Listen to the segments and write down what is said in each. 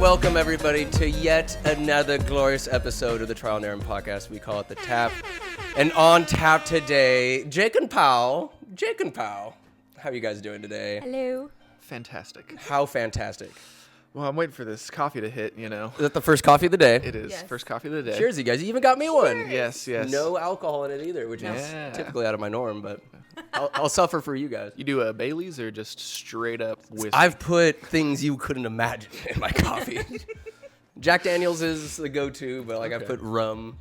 welcome everybody to yet another glorious episode of the Trial and Error podcast. We call it The Tap. And on tap today, Jake and Powell. How are you guys doing today? Hello. Fantastic. How fantastic. Well, I'm waiting for this coffee to hit, you know. Is that the first coffee of the day? It is. Yes. First coffee of the day. Cheers, you guys. You even got me one. Yes. No alcohol in it either, which is typically out of my norm, but I'll suffer for you guys. You do a Bailey's or just straight up whiskey? I've put things you couldn't imagine in my coffee. Jack Daniels is the go-to, but I put rum.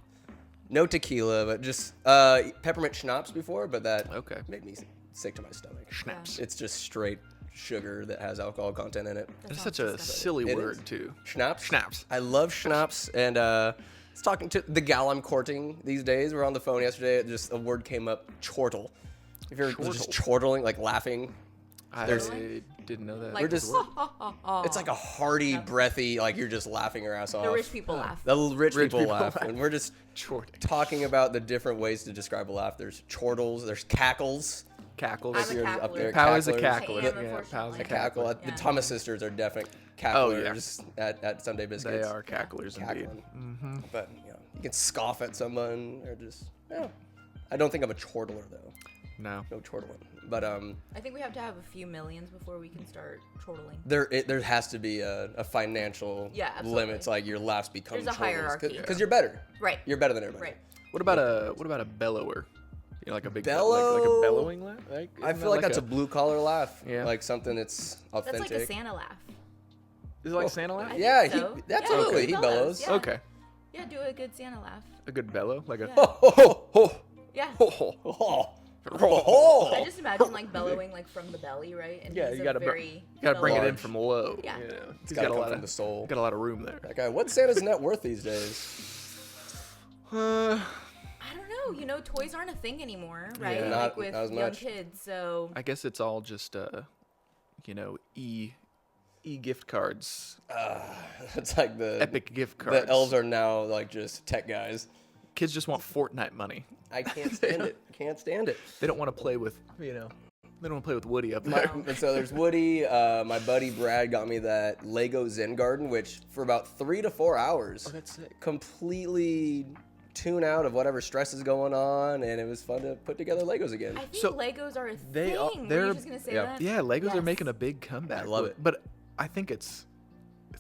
No tequila, but just peppermint schnapps before, but that made me sick to my stomach. Schnapps. It's just straight sugar that has alcohol content in it. It's such a silly word, too. Schnapps? Schnapps. I love schnapps, and I was talking to the gal I'm courting these days. We were on the phone yesterday. Just a word came up, chortle. If you're just chortling, like laughing. I didn't know that. Like, We're just, it's like a hearty, breathy, like you're just laughing your ass off. the rich people laugh. The rich people laugh. And we're just Chorting. talking about the different ways to describe a laugh. There's chortles, there's cackles. Cackles. I'm a Up there, cackler. Pow is a cacklers. cackler. I am, Yeah, Pow's a unfortunately. Cackle. cackler. The Thomas sisters are definite cacklers at Sunday Biscuits. They are cacklers indeed. Cackling. But you can scoff at someone or just I don't think I'm a chortler though. No chortling. But I think we have to have a few millions before we can start chortling. there has to be a financial limit. It's like your laughs become There's a hierarchy. because you're better. Right. You're better than everybody. Right. What about a bellower? You know, like a big Bellow? like a bellowing laugh? I feel like that's a blue collar laugh. Yeah. Like something that's authentic. That's like a Santa laugh. Is it like Santa laugh? I Yeah, think so. absolutely. He Yeah, bellows. Yeah. Okay. Yeah, do a good Santa laugh. A good bellow? Like a Yeah. Oh. Yeah. I just imagine like bellowing like from the belly, right? And Yeah, he's you a gotta very bring it in Large. from low. Yeah. You know. It's gotta come from the soul. Got a lot of room there. That guy, what's Santa's net worth these days? I don't know. You know, toys aren't a thing anymore, right? Yeah. Not Like with as young much. kids. So I guess it's all just e-gift cards. It's like the Epic gift cards. The elves are now like just tech guys. Kids just want Fortnite money. I can't stand it. Can't stand it. They don't want to play with, they don't want to play with Woody up there. And so there's Woody. My buddy Brad got me that Lego Zen Garden, which for about 3 to 4 hours, That's sick. completely tune out of whatever stress is going on, and it was fun to put together Legos again. I think So, Legos are a they are- thing. Were they're- you just gonna say yeah. that? Yeah, Legos are Yes. making a big comeback. I love it. But I think it's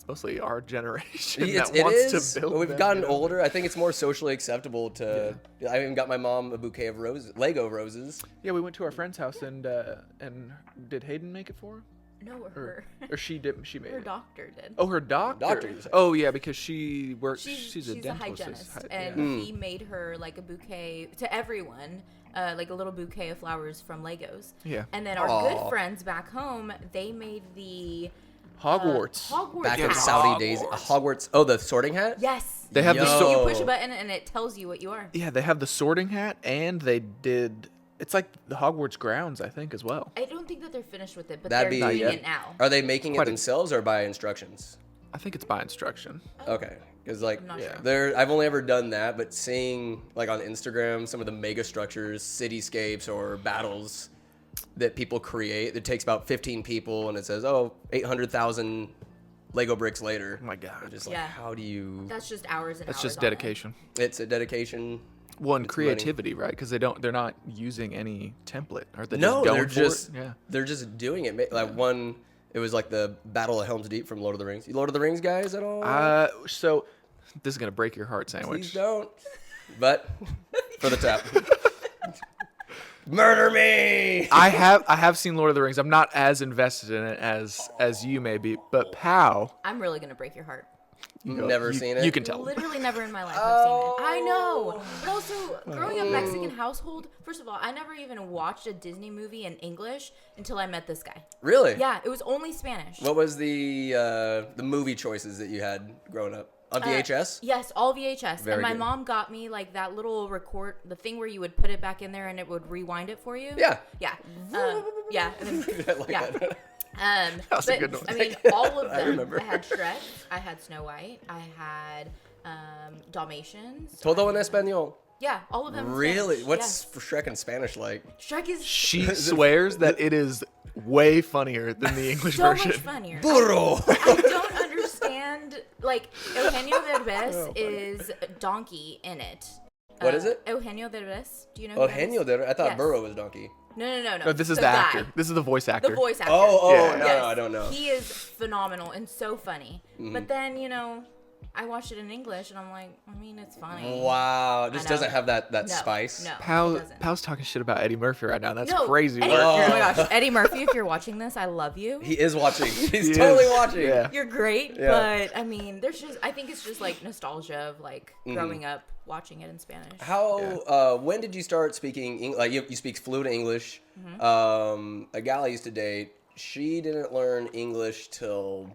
mostly our generation It that wants is, to build but we've them, gotten you know? older. I think it's more socially acceptable to. I even got my mom a bouquet of Lego roses. Yeah, we went to our friend's house and did Hayden make it for her? No, Or she did. She made her it. doctor did. Oh, her doctor. Doctor, you said. Oh yeah, because she works. She's a a dental hygienist, assistant. and he made her like a bouquet to everyone, like a little bouquet of flowers from Legos. Yeah. And then our Aw. good friends back home, they made the Hogwarts. Hogwarts Back in hat. Soddy-Daisy, Hogwarts. Oh, the sorting hat. Yes. They have the Yo. You push a button and it tells you what you are. Yeah, they have the sorting hat, and they did. It's like the Hogwarts grounds, I think, as well. I don't think that they're finished with it, but That'd they're be- doing it now. Are they making it Quite a- themselves or by instructions? I think it's by instruction. Okay, because like I'm not sure. I've only ever done that, but seeing like on Instagram some of the mega structures, cityscapes, or battles that people create, it takes about 15 people, and it says 800,000 Lego bricks later. Oh my God. I'm just like, Yeah. how do you? That's just hours and That's hours. just on it. dedication. It's a dedication. One It's creativity, right? Because they're not using any template. Are they No, just going they're for just it? Yeah. they're just doing it. Like one, it was like the Battle of Helm's Deep from Lord of the Rings. You Lord of the Rings guys at all? So this is gonna break your heart, sandwich. Please don't. But for the tap. Murder me! I have seen Lord of the Rings. I'm not as invested in it as you may be, but Pow, I'm really gonna break your heart. Never seen it. You can tell. Literally never in my life have seen it. I know. But also, growing up Mexican household, first of all, I never even watched a Disney movie in English until I met this guy. Really? Yeah, it was only Spanish. What was the movie choices that you had growing up? On VHS? Yes, all VHS. Very and my good. mom got me like that little the thing where you would put it back in there and it would rewind it for you. Yeah. Yeah. Yeah. And then, I like yeah. that. was a good but, one. I mean, all of them. remember. I had Shrek. I had Snow White. I had Dalmatians. Todo en español. Yeah, all of them. in Really? Spanish. What's Shrek in Spanish like? Yeah. Shrek is. She swears that it is way funnier than the English so version. much funnier. Burro. I don't understand. Like, Eugenio Derbez is donkey in it. What is it? Eugenio Derbez. Do you know who that is? Eugenio Derbez. I thought Yes. Burro was donkey. No. No, this is the guy. actor. This is the voice actor. The voice actor. Oh, Yeah. no, Yes. I don't know. He is phenomenal and so funny. But then, I watched it in English and I'm like, I mean, it's funny. Wow, it just I know. doesn't have that No, spice. No. Pal, it doesn't. Pal's talking shit about Eddie Murphy right now. That's No, crazy. Eddie, work. oh my gosh, Eddie Murphy, if you're watching this, I love you. He is watching. He's He totally is. watching. Yeah. You're great, Yeah. but I mean, I think it's just like nostalgia of like growing up watching it in Spanish. How? When did you start speaking? Like you speak fluent English. A gal I used to date, she didn't learn English till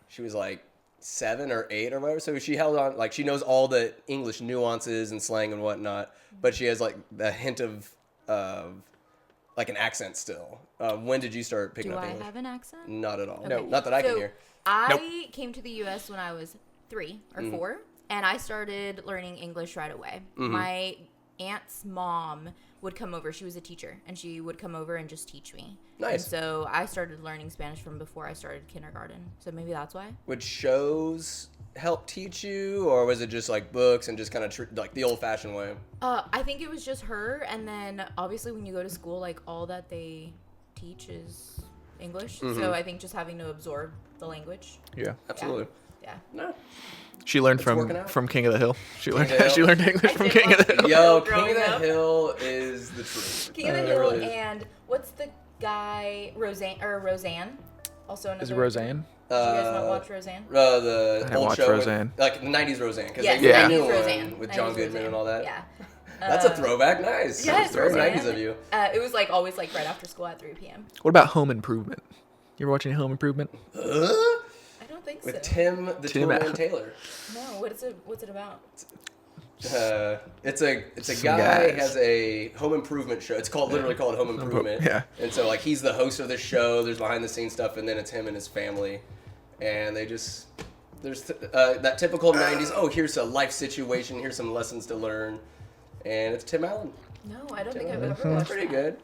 she was like 7 or 8 or whatever. So she held on. Like she knows all the English nuances and slang and whatnot, but she has like a hint of like an accent still. When did you start picking Do up I English? have an accent? Not at all. Okay. Not that I can hear. I came to the U.S. when I was 3 or 4, and I started learning English right away. My aunt's mom would come over. She was a teacher, and she would come over and just teach me. Nice. And so I started learning Spanish from before I started kindergarten. So maybe that's why. Would shows help teach you, or was it just like books and just kind of like the old-fashioned way? I think it was just her, and then obviously when you go to school, like all that they teach is English. So I think just having to absorb the language. Yeah. Absolutely. Yeah. No. She learned working out. from King of the Hill. She learned of the Hill. she learned English I from did King of love the Hill. King Yo, of the Hill King of the growing up. Hill is the truth. King of the It Hill really is. and what's the guy Roseanne? Also another. Is it Roseanne? Did you guys not watch Roseanne? The I didn't old watch show, Roseanne. like the '90s Roseanne, because Yes, they Yeah. did a new 90s one Roseanne. with 90s John Goodman Roseanne. and all that. Yeah. That's a throwback. Nice. Yes, Very Roseanne. 90s of you. It was like always like right after school at 3 p.m. What about Home Improvement? You ever watching Home Improvement? I don't think With so. Tim the Tim Toolman Allen. Taylor. No, what's it about? It's a Some guy guys. has a home improvement show. It's literally called Home Improvement. Yeah. And so like he's the host of the show. There's behind the scenes stuff, and then it's him and his family, and there's that typical '90s. Oh, here's a life situation. Here's some lessons to learn, and it's Tim Allen. No, I don't think I've That's ever watched pretty that. good.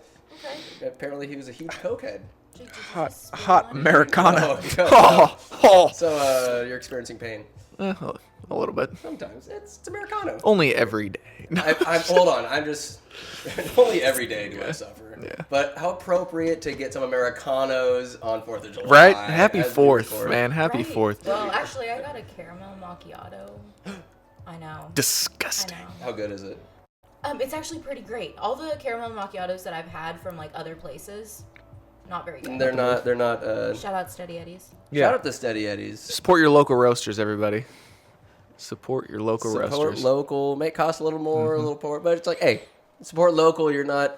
Okay. Apparently he was a huge cokehead. Jake, did you Hot just spill hot on it? Americana. Oh, yeah. Oh. So you're experiencing pain. A little bit. Sometimes it's Americano. Only every day. Hold on. I'm just only every day do I suffer. Yeah. But how appropriate to get some Americanos on 4th of July. Right? Happy as we 4th, record. man. Happy Right. 4th. Well, actually, I got a caramel macchiato. I know. I Disgusting. know. How good is it? It's actually pretty great. All the caramel macchiatos that I've had from like other places, not very good. They're not. Shout out Steady Eddies. Yeah. Shout out to Steady Eddies. Support your local roasters, everybody. Support your local Support roasters. local. May cost a little more, a little more, but it's like, hey, support local. You're not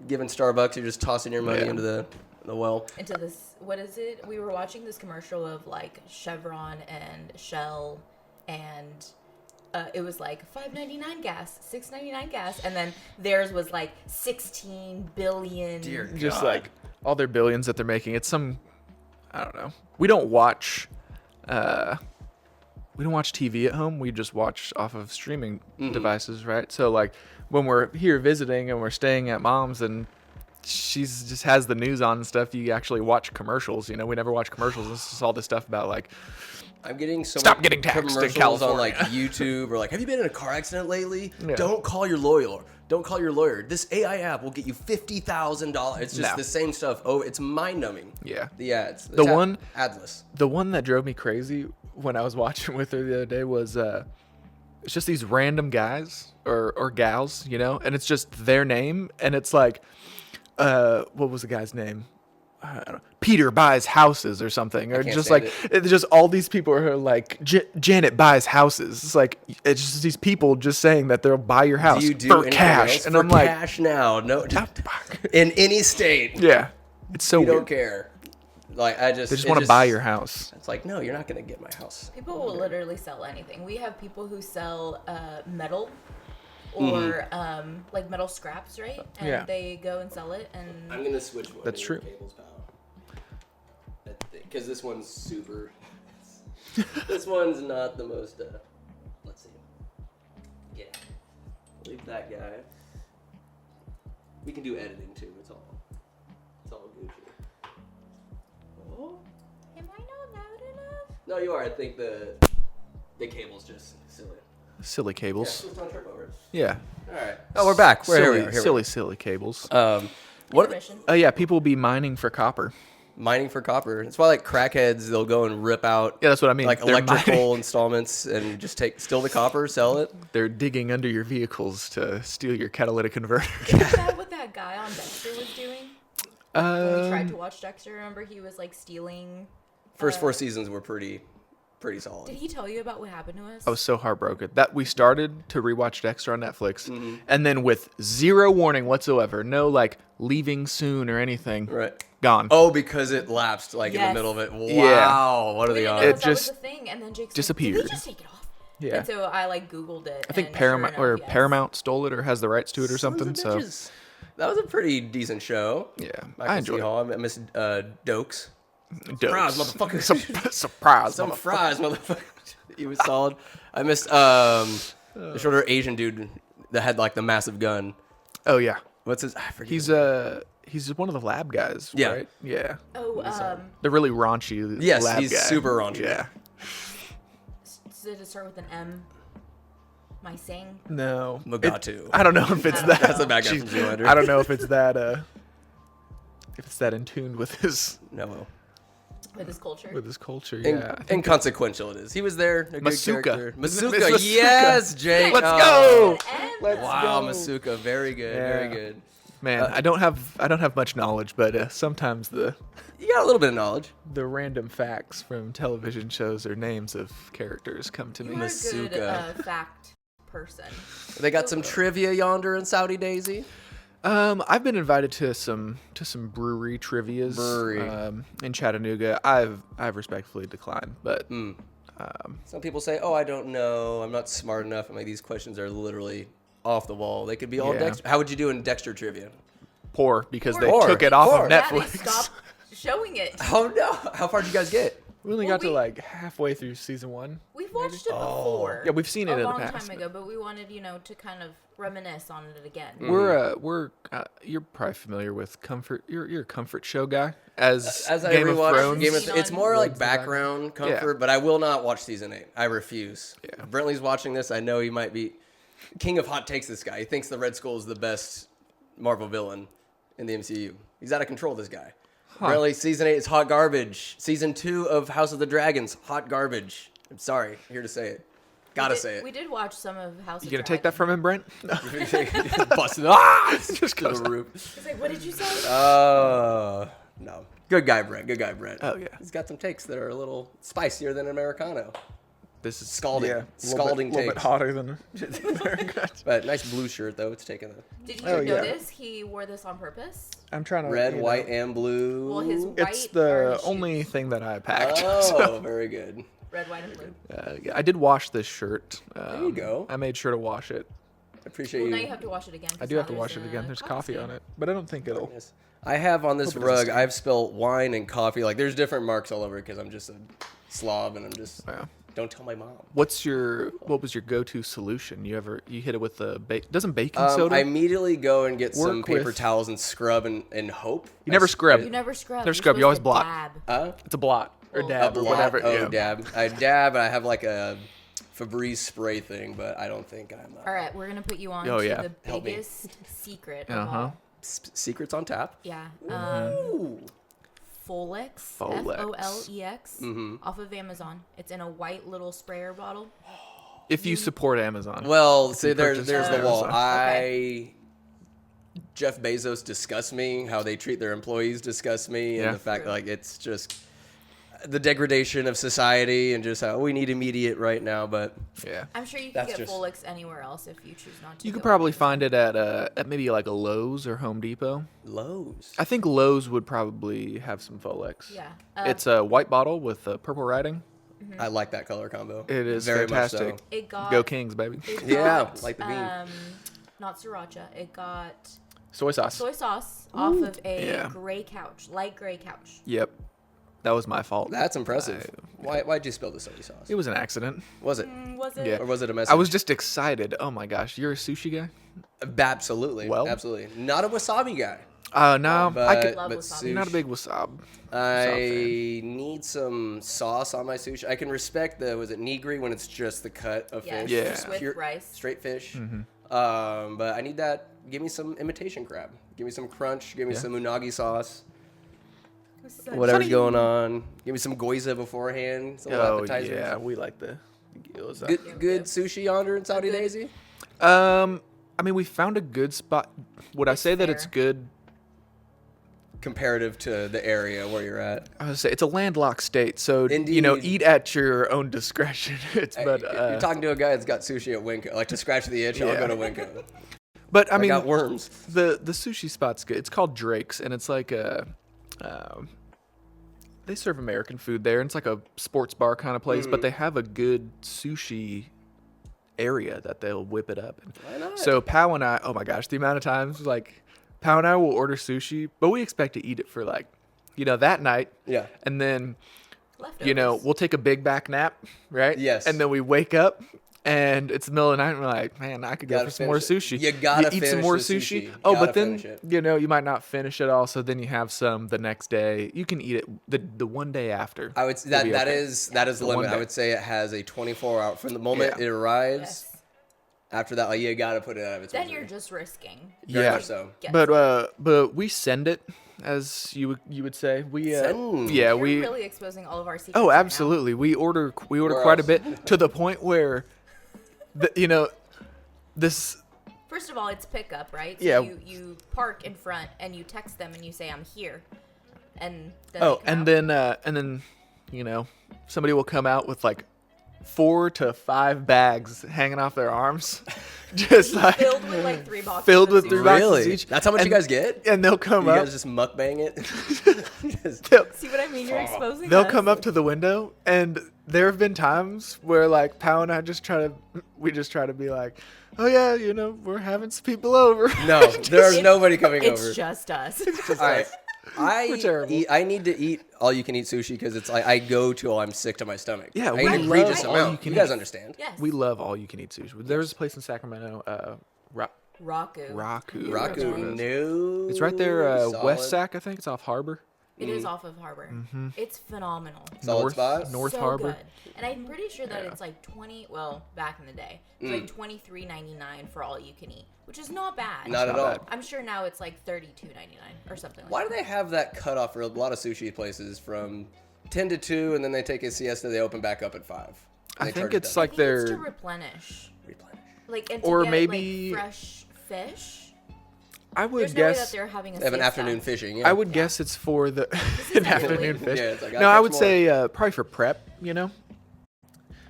giving Starbucks. You're just tossing your money Yeah. into the well. Into this, what is it? We were watching this commercial of like Chevron and Shell, and it was like $5.99 gas, $6.99 gas, and then theirs was like 16 billion. Dear Just God. like all their billions that they're making. It's some, I don't know. We don't watch TV at home. We just watch off of streaming devices, right? So like when we're here visiting and we're staying at mom's and she's just has the news on and stuff, you actually watch commercials. You know, we never watch commercials. This is all this stuff about like, I'm getting so Stop many getting taxed in commercials on California. like YouTube or like, have you been in a car accident lately? Yeah. Don't call your lawyer. Don't call your lawyer. This AI app will get you $50,000. It's just No. the same stuff. Oh, it's mind numbing. Yeah. The ads. The one- adless. the one that drove me crazy when I was watching with her the other day was it's just these random guys or gals, you know, and it's just their name, and it's like, what was the guy's name? I don't know. Peter buys houses or something, or can't just stand like it's just all these people are like Janet buys houses. It's like it's just these people just saying that they'll buy your house Do you do for anything cash, else? and For I'm like, cash now. No, ah, fuck. in any state. Yeah, it's so You weird. don't care. Like They just want to buy your house. It's like, no, you're not gonna get my house. People will literally sell anything. We have people who sell metal or like metal scraps, right? And Yeah. they go and sell it. And I'm gonna switch one. That's of your true. Cables, pal. Because this one's super. This one's not the most. Let's see. Yeah. Leave that guy. We can do editing too. It's all Gucci. No, you are. I think the cable's just silly. Silly Yeah, cables. just don't trip over it. Yeah. All right. Oh, we're back. Silly cables. What? Intermission. Yeah, people will be mining for copper. Mining for copper. That's why, like, crackheads, they'll go and rip out. Yeah, that's what I mean. Like They're electrical mining. installments and just steal the copper, sell it. They're digging under your vehicles to steal your catalytic converter. Is that what that guy on Dexter was doing? When we tried to watch Dexter, remember he was like stealing. First 4 seasons were pretty solid. Did he tell you about what happened to us? I was so heartbroken that we started to rewatch Dexter on Netflix, and then with zero warning whatsoever, no like leaving soon or anything, Right. gone. Oh, because it lapsed like in the Yes. middle of it. Wow. Yeah. What are We the didn't odds? know It that was just a thing, and then Jake's disappeared. Like, did they just take it off? Yeah. And so I like Googled it. I think and Paramount sure enough, or yes. Paramount stole it or has the rights to it or Sons something. of So bitches. That was a pretty decent show. yeah, Back I in enjoyed City it. Hall. I miss Dokes. Surprise, motherfucker. Surprise, Some motherfucker. fries, motherfucker. He was solid. I missed the shorter Asian dude that had like the massive gun. Oh yeah, What's his? I forget. he's one of the lab guys. Yeah. Right? Yeah. Oh, The really raunchy Yes, lab he's guy. super raunchy. Yeah. did it start with an M? My saying? No. Mugatu. I don't know if it's that. That's the bad guy Jeez, from Zoolander. I don't know if it's that. If it's that in tune with his No. With his culture? culture. In- Yeah. Inconsequential it is. He was there. A good Masuka. character. Isn't it Masuka. Masuka? Yes, Jake. Let's Oh. go. M? Let's Wow, go. Masuka. Very good. Very Yeah. good. Man, I don't have much knowledge, but sometimes the You got a little bit of knowledge. random facts from television shows or names of characters come to You me. are a good Masuka. fact person. They got some trivia yonder in Soddy-Daisy. I've been invited to some brewery trivias in Chattanooga. I've respectfully declined, but Some people say, "Oh, I don't know. I'm not smart enough." I'm like, these questions are literally off the wall. They could be all Yeah. Dexter. How would you do in Dexter trivia? poor because they Poor. took it off Poor. of Yeah, they Netflix. stopped showing it. Oh no! How far did you guys get? We only Well, got to we- like halfway through season 1. We've watched it before. Yeah, we've seen it a in the long past. time ago, but we wanted, to kind of reminisce on it again. We're you're probably familiar with Comfort. You're a Comfort show guy as As I Game of rewatch Thrones. Game of it's more like Thrones and background Yeah. comfort, but I will not watch season 8. I refuse. Yeah. If Brentley's watching this, I know he might be king of hot takes. This guy, he thinks the Red Skull is the best Marvel villain in the MCU. He's out of control. This guy. Brentley, season 8 is hot garbage. Season 2 of House of the Dragons, hot garbage. I'm sorry, here to say it. Gotta say it. We did watch some of House You of gonna take that from him, Brent? No. Just busted. Ah! Just to goes the roof. It's like, what did you say? No. Good guy, Brent. Good guy, Brent. Oh, yeah. He's got some takes that are a little spicier than Americano. This is Scalding. Yeah, Scalding a little bit takes. hotter than. But nice blue shirt, though. It's taking the Did you Oh, yeah. notice he wore this on purpose? I'm trying to red, you know, white, and blue. Well, his white It's are the his only shoes. thing that I packed. Oh, So, very good. Red, white, and blue. yeah, I did wash this shirt. There you go. I made sure to wash it. I appreciate Well, you. now you have to wash it again. I do have to wash it again. There's coffee on it, but I don't think it'll. Yes. I have on this Hope it doesn't rug, stain. I've spilled wine and coffee. Like, there's different marks all over because I'm just a slob and I'm just. Yeah. Don't tell my mom. What was your go-to solution? You hit it with the doesn't baking soda? I immediately go and get some Work paper with- towels and scrub and hope. You never scrub. You never scrub. Never You're scrub, you supposed always to blot. dab. It's a blot or Oh. dab A or blot? whatever. Oh, yeah. dab. I dab. I have like a Febreze spray thing, but I don't think I'm. All right, we're gonna put you on Oh, to yeah. the Help me. biggest secret of Uh-huh. all. Secrets on tap. Yeah. Ooh. Folex. Folex. Folex. Off of Amazon. It's in a white little sprayer bottle. If you support Amazon. Well, see, there's purchase the on wall. Amazon. Jeff Bezos disgusts me. How they treat their employees disgusts me, Yeah. and the fact like it's just the degradation of society and just how we need immediate right now. But Yeah. I'm sure you can That's get just- Folex anywhere else if you choose not to. You could go probably Amazon. find it at maybe like a Lowe's or Home Depot. Lowe's. I think Lowe's would probably have some Folex. Yeah. It's a white bottle with purple writing. I like that color combo. It is very fantastic. much so. It got. Go Kings, baby. It Yeah, got, like the bean. Not sriracha. It got Soy sauce. soy sauce off of a Yeah. gray couch, light gray couch. Yep. That was my fault. That's impressive. Why'd you spill the soy sauce? It was an accident. Was it? Was it? Yeah. Or was it a message? I was just excited. Oh my gosh, you're a sushi guy? Absolutely. Well- absolutely. Not a wasabi guy. No, But love but wasabi. I'm not a big wasabi. I need some sauce on my sushi. I can respect was it nigiri when it's just the cut of Yes, fish, Yeah. just with rice. straight fish. Mm-hmm. But I need that. Give me some imitation crab. Give me some crunch. Give me Yeah. some unagi sauce. So- Whatever's going on. Give me some goiza beforehand. Some little Oh appetizers. yeah, we like the gyoza. Good sushi yonder in Soddy-Daisy. I mean, we found a good spot. Would I It's say that it's fair. good? Comparative to the area where you're at. I would say it's a landlocked state, so Indeed. eat at your own discretion. You're talking to a guy that's got sushi at Winco. Like to scratch the itch, I'll Yeah. go to Winco. But I I mean, got worms. the sushi spot's good. It's called Drake's, and it's like they serve American food there. And it's like a sports bar kind of place, but they have a good sushi area that they'll whip it up. Why not? So Pao and I, oh my gosh, the amount of times like Pao and I will order sushi, but we expect to eat it for like, that night. Yeah. And then, Leftovers. we'll take a big back nap, right? Yes. And then we wake up and it's the middle of the night and we're like, man, I could go Gotta for some more finish it. sushi. You gotta eat some finish more the sushi. sushi. Oh, Gotta but then, finish you might not finish it all. So then you have some the next day. You can eat it the one day after. I would will that be that okay. is the one limit. I day. would say it has a 24-hour from the moment Yeah. it arrives. Yes. After that, like you gotta put it out of its Then misery. you're just risking. Very Yeah. much so. Yes. But we send it, as you would say. We Send. yeah You're we really exposing all of our secrets. oh right now. absolutely we order Where quite a else? bit to the point where this First of all, it's pickup, right? So Yeah. You park in front and you text them and you say I'm here, and then oh they come out. and then somebody will come out with like 4 to 5 bags hanging off their arms, just like filled with like 3 boxes. filled of with sushi. 3 boxes Really? each. That's how much and, you guys get? And they'll come You up. guys just mukbang it? See what I mean? You're exposing. They'll us. come up to the window, and there have been times where like Pao and I just try to be like, oh yeah, we're having some people over. No, there's nobody coming It's over. just us. All right. We're terrible. I need to eat all you can eat sushi because it's like I go till I'm sick to my stomach. Yeah, I we eat a love egregious all amount. you can You guys eat. understand? Yes. We love all you can eat sushi. There was a place in Sacramento, Raku. Raku. Raku, that's what it is. no. It's right there, Solid. West Sac, I think. It's off Harbor. It is off of Harbor. It's phenomenal. Solid spot. North so Harbor. Good. And I'm pretty sure that it's like 20. Well, back in the day, it's like $23.99 for all you can eat, which is not bad. Not at not all. bad. I'm sure now it's like $32.99 or something. Why like do they have that cutoff for a lot of sushi places from 10 to 2 and then they take a siesta, they open back up at 5? I think it's that. like I think it's to they're. replenish, Replenish. like, and to Or get, maybe- like, fresh fish. I would There's no way that guess. they're having a They have an siesta. afternoon fishing. Yeah. I would guess it's for the is an Italy. afternoon fish. Yeah, it's like, no, gotta I catch would more. say probably for prep. Oh.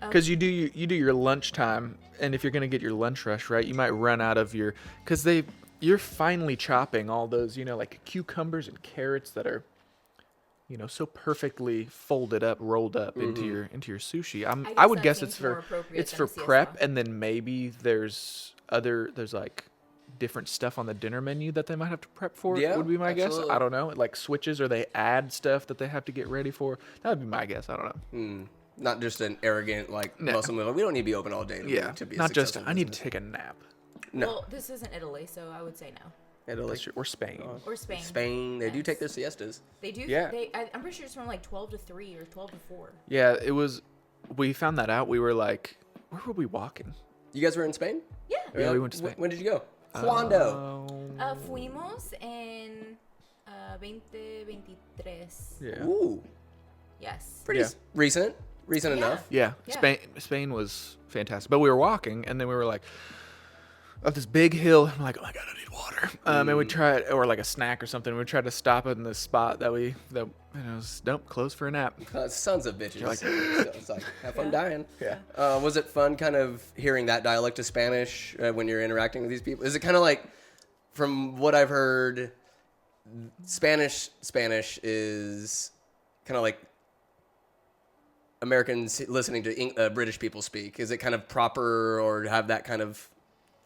Because you do your lunchtime, and if you're gonna get your lunch rush right, you might run out of because you're finely chopping all those like cucumbers and carrots that are so perfectly folded up, rolled up into your sushi. I would guess that it's seems more for appropriate than a prep, siesta. and then maybe there's like different stuff on the dinner menu that they might have to prep for. Yeah, would be my guess. absolutely. I don't know, like switches, or they add stuff that they have to get ready for. That would be my guess. I don't know. Not just an arrogant, No. Muslim. We don't need to be open all day to be a not just successful I need to business. take a nap. No. Well, this isn't Italy, so I would say no. Italy. That's true. Or Spain. Or Spain. Spain, they do Yes. take their siestas. They do. Yeah. I'm pretty sure it's from like 12 to 3 or 12 to 4. Yeah, it was. We found that out. We were like, where were we walking? You guys were in Spain? Yeah. Yeah, we went to Spain. When did you go? Cuando? Fuimos en 2023. Yeah. Ooh, Yes. pretty Yeah. recent. Recent Yeah. enough. Yeah, Yeah. Spain was fantastic. But we were walking, and then we were like up this big hill. And I'm like, oh my god, I need water. And we tried, or like a snack or something. We tried to stop it in this spot that it was closed for a nap. Sons of bitches. like- So it's like, have fun dying. Yeah. Was it fun kind of hearing that dialect of Spanish when you're interacting with these people? Is it kind of like, from what I've heard, Spanish is kind of like Americans listening to British people speak? Is it kind of proper or have that kind of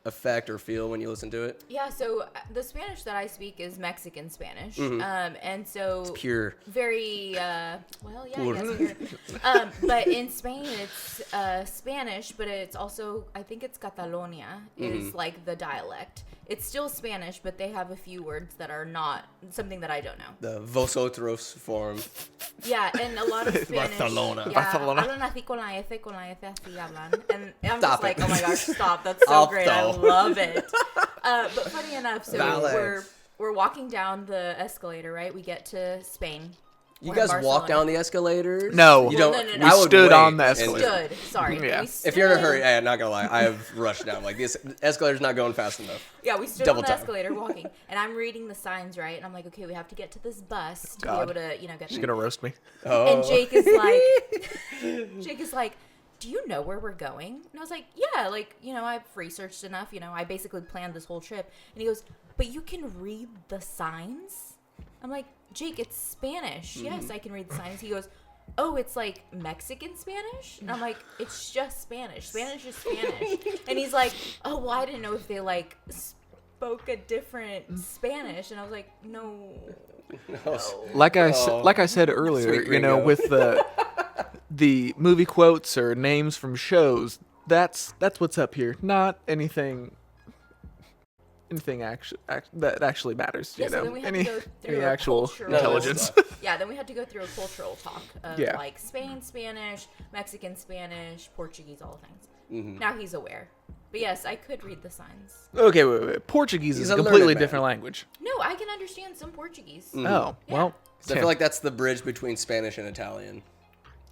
effect or feel when you listen to it? Yeah, so the Spanish that I speak is Mexican Spanish. And so It's pure. very well, yeah, Pure. I guess pure. But in Spain it's Spanish, but it's also, I think it's Catalonia is like the dialect It's still Spanish, but they have a few words that are not something that I don't know. The vosotros form. Yeah, and a lot of Spanish. Barcelona. Yeah, Barcelona. hablan así con la F así hablan. And I'm Stop just like, it. oh my gosh, stop. That's so great. I Alto. love it. But funny enough, so Valid. we're walking down the escalator, right? We get to Spain. You We're in guys walk Barcelona. down the escalators? No. You Well, don't. no, no, no. I We would stood wait on the and- escalator. Stood. Sorry. Yeah. We If you're in a stood. hurry, I'm not gonna lie. I have rushed down. Like this escalator's not going fast enough. Yeah, we stood Double on the time. escalator walking, and I'm reading the signs, right? And I'm like, okay, we have to get to this bus to God. be able to, get She's there. gonna roast me. Oh. And Jake is like, do you know where we're going? And I was like, yeah, I've researched enough. I basically planned this whole trip. And he goes, but you can read the signs? I'm like, Jake, it's Spanish. Yes, I can read the signs. He goes, oh, it's like Mexican Spanish? And I'm like, it's just Spanish. Spanish is Spanish. And he's like, oh, well, I didn't know if they spoke a different Spanish. And I was like, no. Like I said earlier, Sweet gringo. with the movie quotes or names from shows, that's what's up here. Not anything that actually matters. Yeah, so then we had to go through any a actual cultural intelligence. Yeah, then we had to go through a cultural talk of Yeah. like Spain Spanish, Mexican Spanish, Portuguese, all things. Mm-hmm. Now he's aware. But yes, I could read the signs. Okay, wait. Portuguese He's is a a learned completely man. different language. No, I can understand some Portuguese. Mm. Oh, Yeah. well. So I feel like that's the bridge between Spanish and Italian.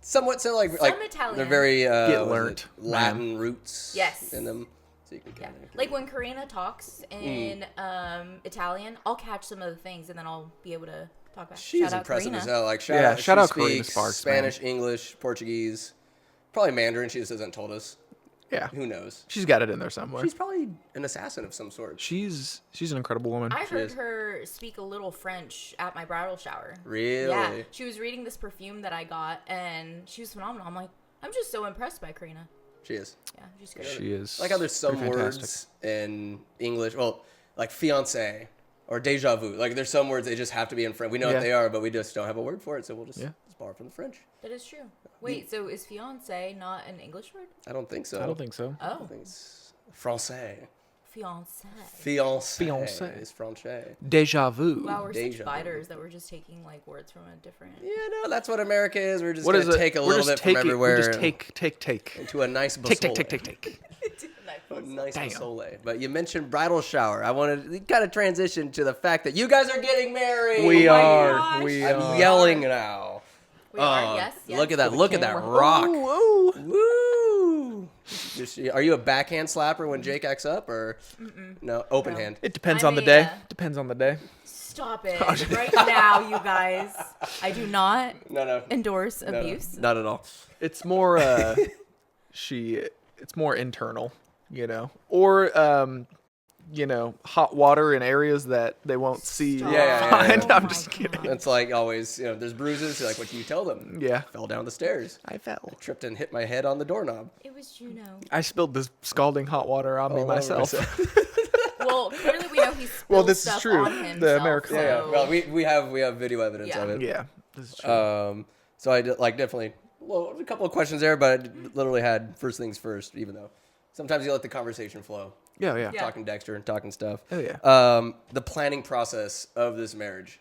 Somewhat so, like Italian. they're very Get what is learnt, it? Latin roots. Yes. In them. So you can Yeah. kinda- Like when Karina talks in Italian, I'll catch some of the things and then I'll be able to talk back. She's Shout out impressive Karina. as hell. Like Yeah, shout she out Karina speaks Sparks, man. Spanish, English, Portuguese, probably Mandarin. She just hasn't told us. Yeah. Who knows? She's got it in there somewhere. She's probably an assassin of some sort. She's an incredible woman. I heard is. her speak a little French at my bridal shower. Really? Yeah, she was reading this perfume that I got, and she was phenomenal. I'm like, I'm just so impressed by Karina. She is. Yeah, she's good. She is. Like how there's some pretty fantastic. words in English, well, like fiancé or déjà vu. Like there's some words they just have to be in French. We know Yeah. what they are, but we just don't have a word for it, so we'll just borrow from the French. That is true. Wait, so is fiance not an English word? I don't think so. I don't think so. I Oh, think it's français. fiance. Fiancé. Fiancé. Is français. Deja vu. Wow, we're Deja such vu. fighters that we're just taking like words from a different. Yeah, no, that's what America is. We're just What gonna is it? take a We're little just bit from taking- everywhere. We're just take. into a nice Take. A nice Damn. basole. But you mentioned bridal shower. I wanted to kind of transition to the fact that you guys are getting married. We Oh my are. gosh. We I'm are. yelling now. We are, yes. Look at that! Look at that camera. rock! Ooh, ooh. Woo! Are you a backhand slapper when Jake acts up, or no? Open No. hand. It depends I'm on the a, day. Depends on the day. Stop it right now, you guys. I do not No. endorse No, abuse. not at all. It's more it's more internal, or hot water in areas that they won't see. Stop. Yeah. find. Oh I'm my just kidding. God. It's like always, there's bruises. You're like, what do you tell them? Yeah, Fell down the stairs. I fell. Tripped and hit my head on the doorknob. It was Juno. I spilled this scalding hot water on me All over myself. Well, clearly we know he spilled Well, this is stuff true. on The himself. American- Yeah. so- Well, we have video evidence Yeah. of it. Yeah, this is true. So I did, definitely a couple of questions there, but I literally had first things first. Even though sometimes you let the conversation flow, yeah. Yeah. talking Dexter and talking stuff. Oh yeah. The planning process of this marriage.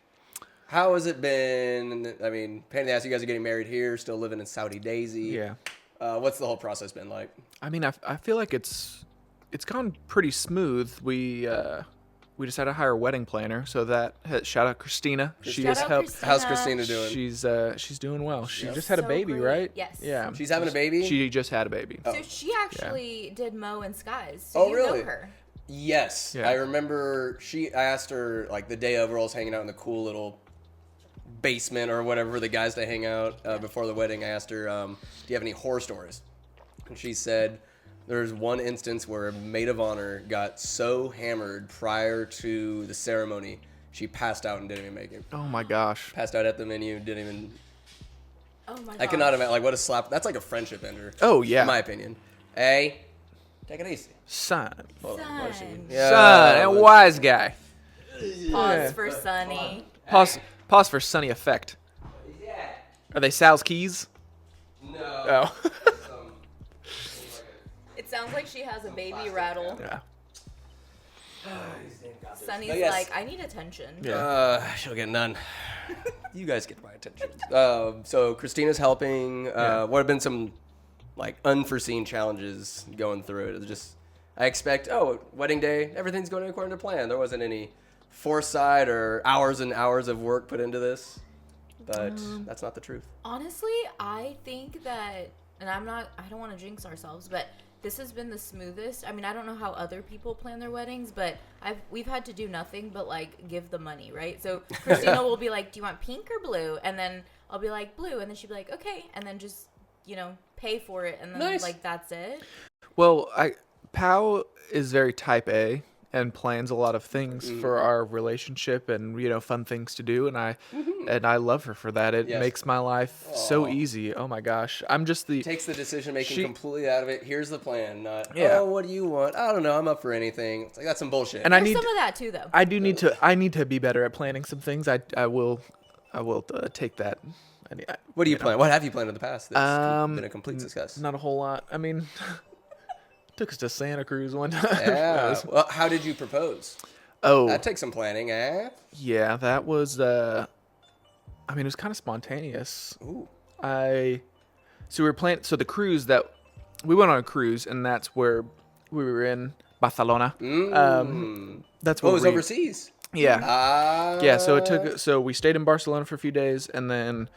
How has it been? I mean, pain in the ass. You guys are getting married here, still living in Soddy-Daisy. Yeah. What's the whole process been like? I mean, I feel like it's gone pretty smooth. We decided to hire a wedding planner, so that shout out Christina. She Shout has out helped. Christina. How's Christina doing? She's doing well. She Yep. just had a So baby, great. right? Yes. Yeah. She's having a baby. She just had a baby. So she actually did Mo and Skies. So Oh, you really? know her. Yes, Yeah. I remember. I asked her the day of. We're all hanging out in the cool little basement or whatever the guys to hang out before the wedding. I asked her, "Do you have any horror stories?" And she said, "There's one instance where a maid of honor got so hammered prior to the ceremony, she passed out and didn't even make it. Oh my gosh. Passed out at the menu, didn't even. Oh my god. I cannot imagine. What a slap! That's like a friendship ender. Oh yeah. In my opinion. Hey, take it easy. Son. Hold on, what is she- Son. Yeah, Son. A let's- wise guy. Pause for Sunny. Pause for Sunny effect. Are they Sal's keys? No. Oh. It sounds like she has a baby rattle. Yeah. Sunny's yes. like, I need attention. She'll get none. You guys get my attention. So Christina's helping. What have been some like unforeseen challenges going through it? It's just I expect. Wedding day, everything's going according to plan. There wasn't any foresight or hours and hours of work put into this, but that's not the truth. Honestly, I think that, and I don't want to jinx ourselves, but this has been the smoothest. I mean, I don't know how other people plan their weddings, but we've had to do nothing but like give the money, right? So Christina will be like, "Do you want pink or blue?" And then I'll be like, "Blue," and then she'll be like, "Okay," and then just pay for it, and then like that's it. Well, Pao is very type A and plans a lot of things for our relationship and fun things to do, and I love her for that. It makes my life so easy. Oh my gosh, I'm just takes the decision making completely out of it. Here's the plan. Not what do you want? I don't know. I'm up for anything. It's like that's some bullshit. And There's some of that too, though. I need to be better at planning some things. I will take that. What do you plan? What have you planned in the past? That's been a complete success. Not a whole lot. I mean. Took us to Santa Cruz one time. Yeah. Well, how did you propose? Oh. That takes some planning, eh? Yeah, that was, it was kind of spontaneous. Ooh. So the cruise we went on a cruise, and that's where we were in Barcelona. That's where it was overseas. Yeah. Yeah, so we stayed in Barcelona for a few days, and then,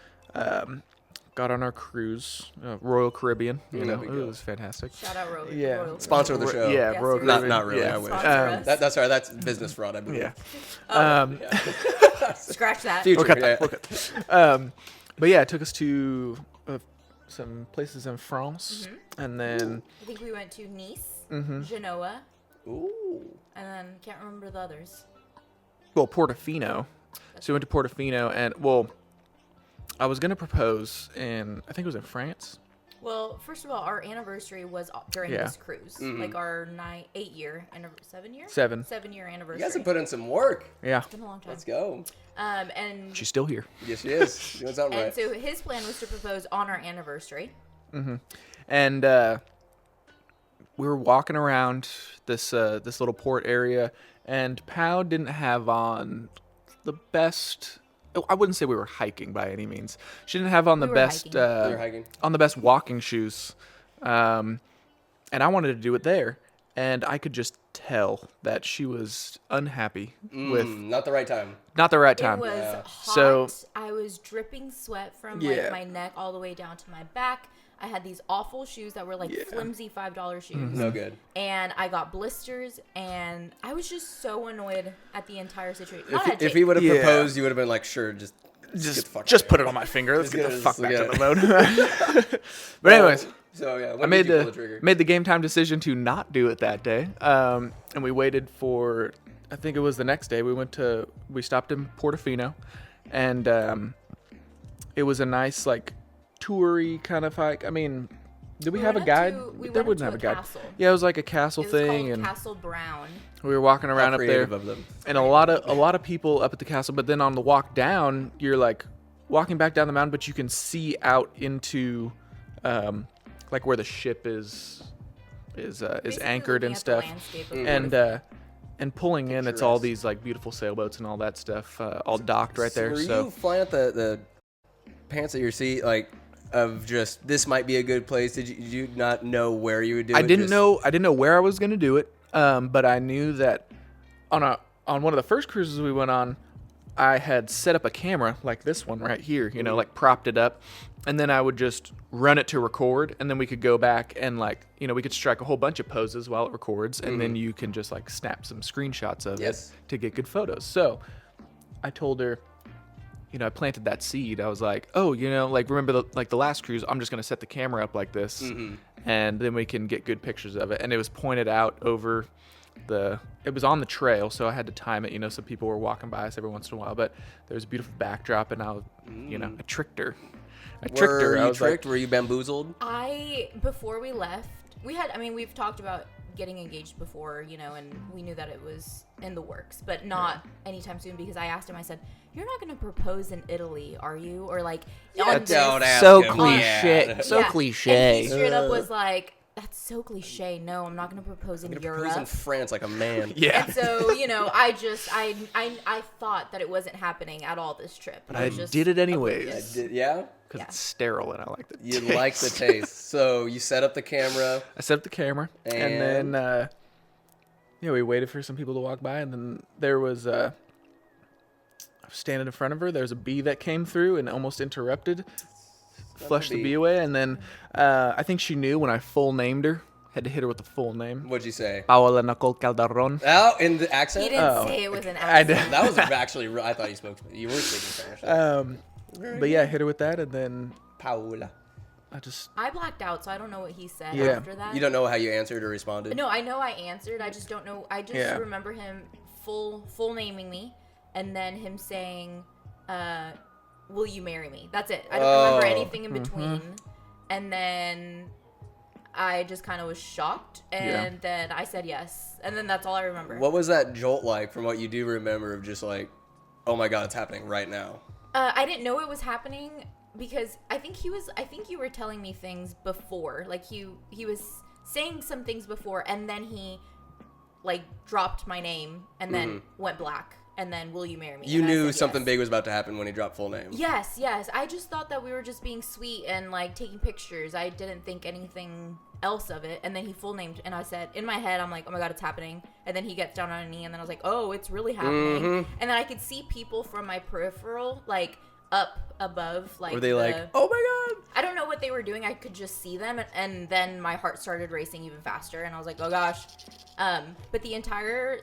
got on our cruise, Royal Caribbean. It was fantastic. Shout out Royal. Yeah, Royal sponsor of the show. Yeah, Royal Caribbean. Not really. Yeah. I wish. That's all right. That's business fraud, I believe. Yeah. Scratch that. Future. We'll cut that. But yeah, it took us to some places in France, and then I think we went to Nice, Mm-hmm. Genoa, Ooh. and then can't remember the others. Well, Portofino. So we went to Portofino, and I was gonna propose in, I think it was in France. Well, first of all, our anniversary was during this cruise, like our 7-year anniversary. 7-year anniversary. You guys have put in some work. Yeah. It's been a long time. Let's go. And She's still here. Yes, she is. Doing something and right. so his plan was to propose on our anniversary. Mm-hmm. And we were walking around this little port area, and Pao didn't have on the best. I wouldn't say we were hiking by any means. She didn't have on the best on the best walking shoes, and I wanted to do it there, and I could just tell that she was unhappy with not the right time. Not the right time. It was hot. So I was dripping sweat from like my neck all the way down to my back. I had these awful shoes that were like flimsy $5 shoes. No good. And I got blisters, and I was just so annoyed at the entire situation. If he would have proposed, you would have been like, sure, just put it on my finger. Let's get the fuck back to the boat. But anyways, so yeah, I made the game time decision to not do it that day, and we waited for. I think it was the next day. We stopped in Portofino, and it was a nice like toury kind of hike. I mean, did we have a guide? There wouldn't have a guide. Castle. Yeah, it was like a castle thing, called and Castle Brown. we were walking around up there, of them. and a lot of people up at the castle. But then on the walk down, you're like walking back down the mountain, but you can see out into like where the ship is anchored and stuff, and pulling in, it's all these like beautiful sailboats and all that stuff, all docked right there. Were So you flying at the pants at your seat, like of just this might be a good place? Did you not know where you would do it? I didn't know where I was gonna do it, but I knew that on one of the first cruises we went on, I had set up a camera like this one right here, like propped it up, and then I would just run it to record, and then we could go back and we could strike a whole bunch of poses while it records, and then you can just like snap some screenshots of it to get good photos. So I told her, I planted that seed. I was like, remember the last cruise, I'm just going to set the camera up like this, and then we can get good pictures of it. And it was pointed out over it was on the trail, so I had to time it, so people were walking by us every once in a while. But there was a beautiful backdrop, and I tricked her. Were you bamboozled? Before we left, we've talked about getting engaged before, and we knew that it was in the works, but not anytime soon, because I asked him, I said, "You're not going to propose in Italy, are you?" Or like, don't ask so him. cliche. Yeah. So cliche. And he straight up was like, that's so cliche. No, I'm not going to propose in Europe. Propose in France like a man. Yeah. And so, you know, I thought that it wasn't happening at all this trip. But I did it anyways. Yeah? Because it's sterile and I like the You taste. like the taste. So you set up the camera. I set up the camera. And then, we waited for some people to walk by. And then there was, I was standing in front of her. There was a bee that came through and almost interrupted. Flushed the bee away. And then I think she knew when I full named her. Had to hit her with the full name. What'd you say? Paola Nicole Calderon. Oh, in the accent? He didn't say it with an accent. That was actually, I thought you were speaking Spanish. But yeah, I hit her with that, and then Paola. I blacked out, so I don't know what he said Yeah. after that. You don't know how you answered or responded? No, I know I answered. I just don't know. I just remember him full naming me, and then him saying, "Will you marry me?" That's it. I don't remember anything in between. And then I just kind of was shocked, and then I said yes, and then that's all I remember. What was that jolt like from what you do remember of just like, oh my God, it's happening right now? I didn't know it was happening because I think you were telling me things before. Like he was saying some things before, and then he like dropped my name and then went black. And then, will you marry me? You and knew said something yes. big was about to happen when he dropped full name. Yes. I just thought that we were just being sweet and like taking pictures. I didn't think anything else of it. And then he full named, and I said, in my head, I'm like, oh my God, it's happening. And then he gets down on a knee, and then I was like, oh, it's really happening. And then I could see people from my peripheral, like up above, like. Were they like, oh my God? I don't know what they were doing. I could just see them, and then my heart started racing even faster, and I was like, oh gosh. But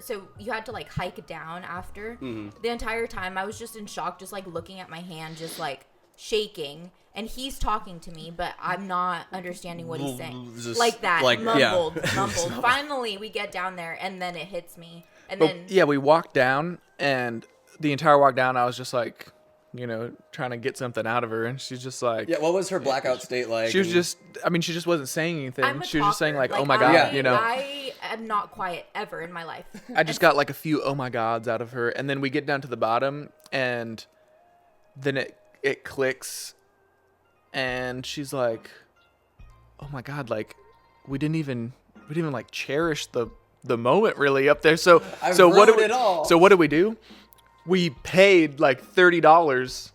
so you had to like hike down after. The entire time I was just in shock, just like looking at my hand, just like shaking, and he's talking to me, but I'm not understanding what he's saying. Just like that, like, mumbled. Finally, we get down there, and then it hits me, and then we walked down, and the entire walk down, I was just like, trying to get something out of her, and she's just like, Yeah, what was her blackout state like? she was just, she just wasn't saying anything. I'm a She was just saying talker. like, oh my God, I am not quiet ever in my life. I just got like a few oh my gods out of her, and then we get down to the bottom, and then it clicks, and she's like, oh my God, like we didn't even like cherish the moment really up there. So what did we do? We paid like $30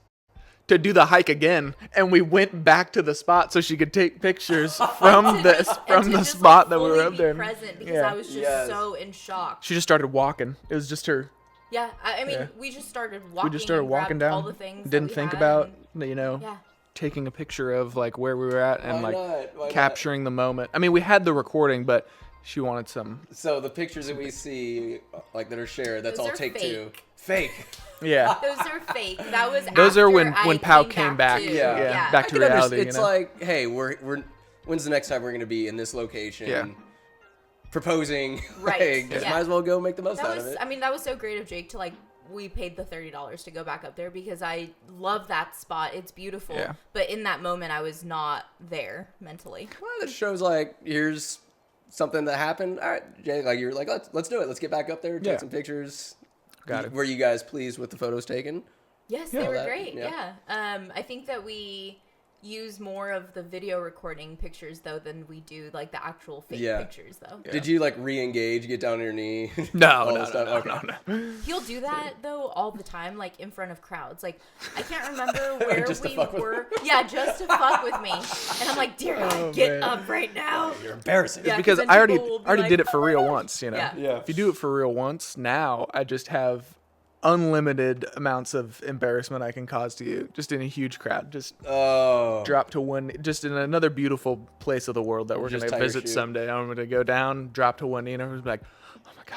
to do the hike again, and we went back to the spot so she could take pictures from the spot that we were up there. Present because I was just so in shock. She just started walking. It was just her. Yeah, I mean, we just started walking. We just started walking down. All the things didn't think about and, taking a picture of like where we were at and Why capturing the moment. I mean, we had the recording, but she wanted some. So the pictures that we see, like that are shared, that's Those all are take fake. two. Fake. Yeah. Those are fake. That was Those are when after I Pau came back. to- Yeah. Back to I can reality. It's like, hey, we're when's the next time we're gonna be in this location? Yeah. Proposing. Right. Like, just might as well go make the most out of it. I mean, that was so great of Jake to like. We paid the $30 to go back up there because I love that spot. It's beautiful. Yeah. But in that moment, I was not there mentally. Well, that shows like here's something that happened. All right, Jay, like you're like let's do it. Let's get back up there, take some pictures. Got it. Were you guys pleased with the photos taken? Yes, they were that- great. yeah. Yeah. I think that we use more of the video recording pictures though than we do like the actual fake pictures though. Yeah. Did you like re-engage, get down on your knee? No. He'll do that though all the time, like in front of crowds. Like I can't remember where Just to we fuck with were. Yeah, just to fuck with me. And I'm like, dear God, get up right now. You're embarrassing. Yeah. Because then I already people will be like, did it for "Oh my real gosh." once, Yeah. Yeah. If you do it for real once, now I just have unlimited amounts of embarrassment I can cause to you, just in a huge crowd. Just drop to one, just in another beautiful place of the world that we're Just going tie to your visit shoe. someday. I'm going to go down, drop to one knee, and everyone's like,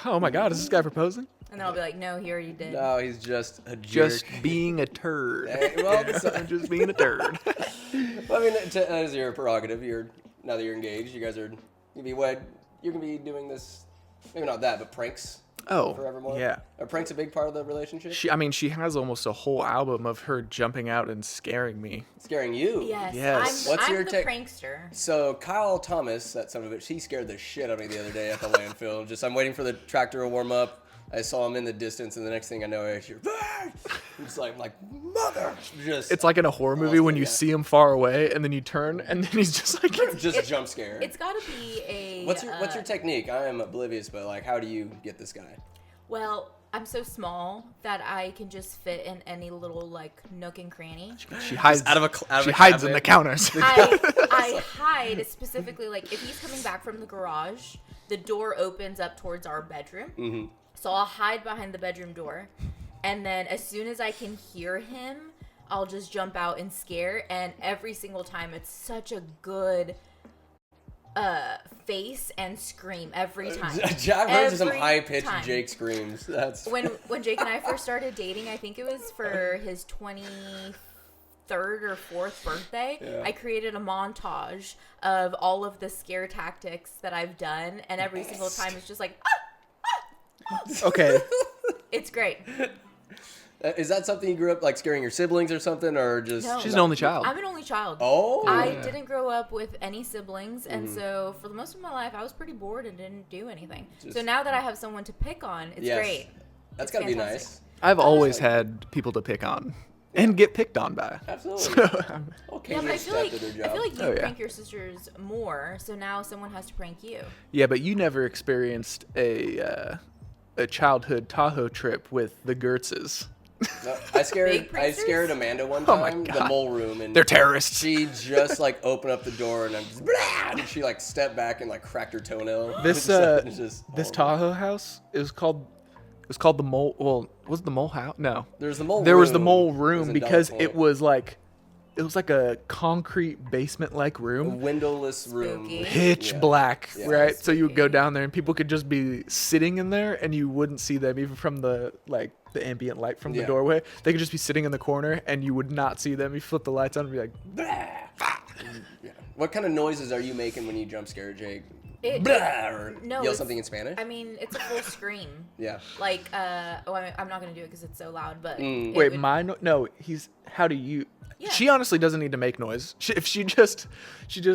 oh my God, is this guy proposing? And then I'll be like, no, he already did. No, he's just a jerk. Just being a turd. Hey, well, I'm just being a turd. Well, I mean, as your prerogative, now that you're engaged, you guys are gonna be wed. You're gonna be doing this, maybe not that, but pranks. Oh, Forevermore. yeah. Are pranks a big part of the relationship? She has almost a whole album of her jumping out and scaring me. Scaring you. Yes. What's I'm your the take? prankster. So Kyle Thomas, that son of a bitch, he scared the shit out of me the other day at the landfill. I'm waiting for the tractor to warm up. I saw him in the distance, and the next thing I know, I hear, it's like, I'm like, mother. Just, It's like in a horror movie when you see him far away, and then you turn, and then he's just like... just jump scare. It's got to be a... What's your technique? I am oblivious, but like, how do you get this guy? Well, I'm so small that I can just fit in any little like nook and cranny. She hides she hides in the counters. I hide specifically, like if he's coming back from the garage, the door opens up towards our bedroom. Mm-hmm. So I'll hide behind the bedroom door, and then as soon as I can hear him, I'll just jump out and scare. And every single time, it's such a good face and scream every time. I've heard some high-pitched Jake screams. That's when Jake and I first started dating. I think it was for his 23rd or 4th birthday. Yeah. I created a montage of all of the scare tactics that I've done, and every single time it's just like, Okay. It's great. Is that something you grew up like scaring your siblings or something, or just? No. She's an only child. I'm an only child. Oh. I didn't grow up with any siblings, and so for the most of my life, I was pretty bored and didn't do anything. So now that I have someone to pick on, it's great. That's gotta be nice. I've always had people to pick on and get picked on by. Absolutely. Okay. Yeah, but I feel like you Oh, yeah. prank your sisters more, so now someone has to prank you. Yeah, but you never experienced a childhood Tahoe trip with the Gertzes. No, I Big scared Amanda one Oh my time, God. the mole room, and They're terrorists. she just like opened up the door and I'm just, and she like stepped back and like cracked her toenail. This It's just this horrible. Tahoe house is called. It was called the mole. Well, was it the mole house? No. There's the mole. There was the room. mole It was room in because Dallas it was like a concrete basement-like a room. windowless room. Spooky. Pitch Yeah. black, Yeah. right? So you would go Spooky. down there and people could just be sitting in there and you wouldn't see them even from the ambient light from the Yeah. doorway. They could just be sitting in the corner and you would not see them. You flip the lights on and be like, Yeah. What kind of noises are you making when you jump scare, Jake? It- Or no, yell it's- something in Spanish? I mean, it's a full scream. Yeah. Like, I'm not gonna do it because it's so loud. But it wait, would- no, how do you? Yeah. She honestly doesn't need to make noise. If she just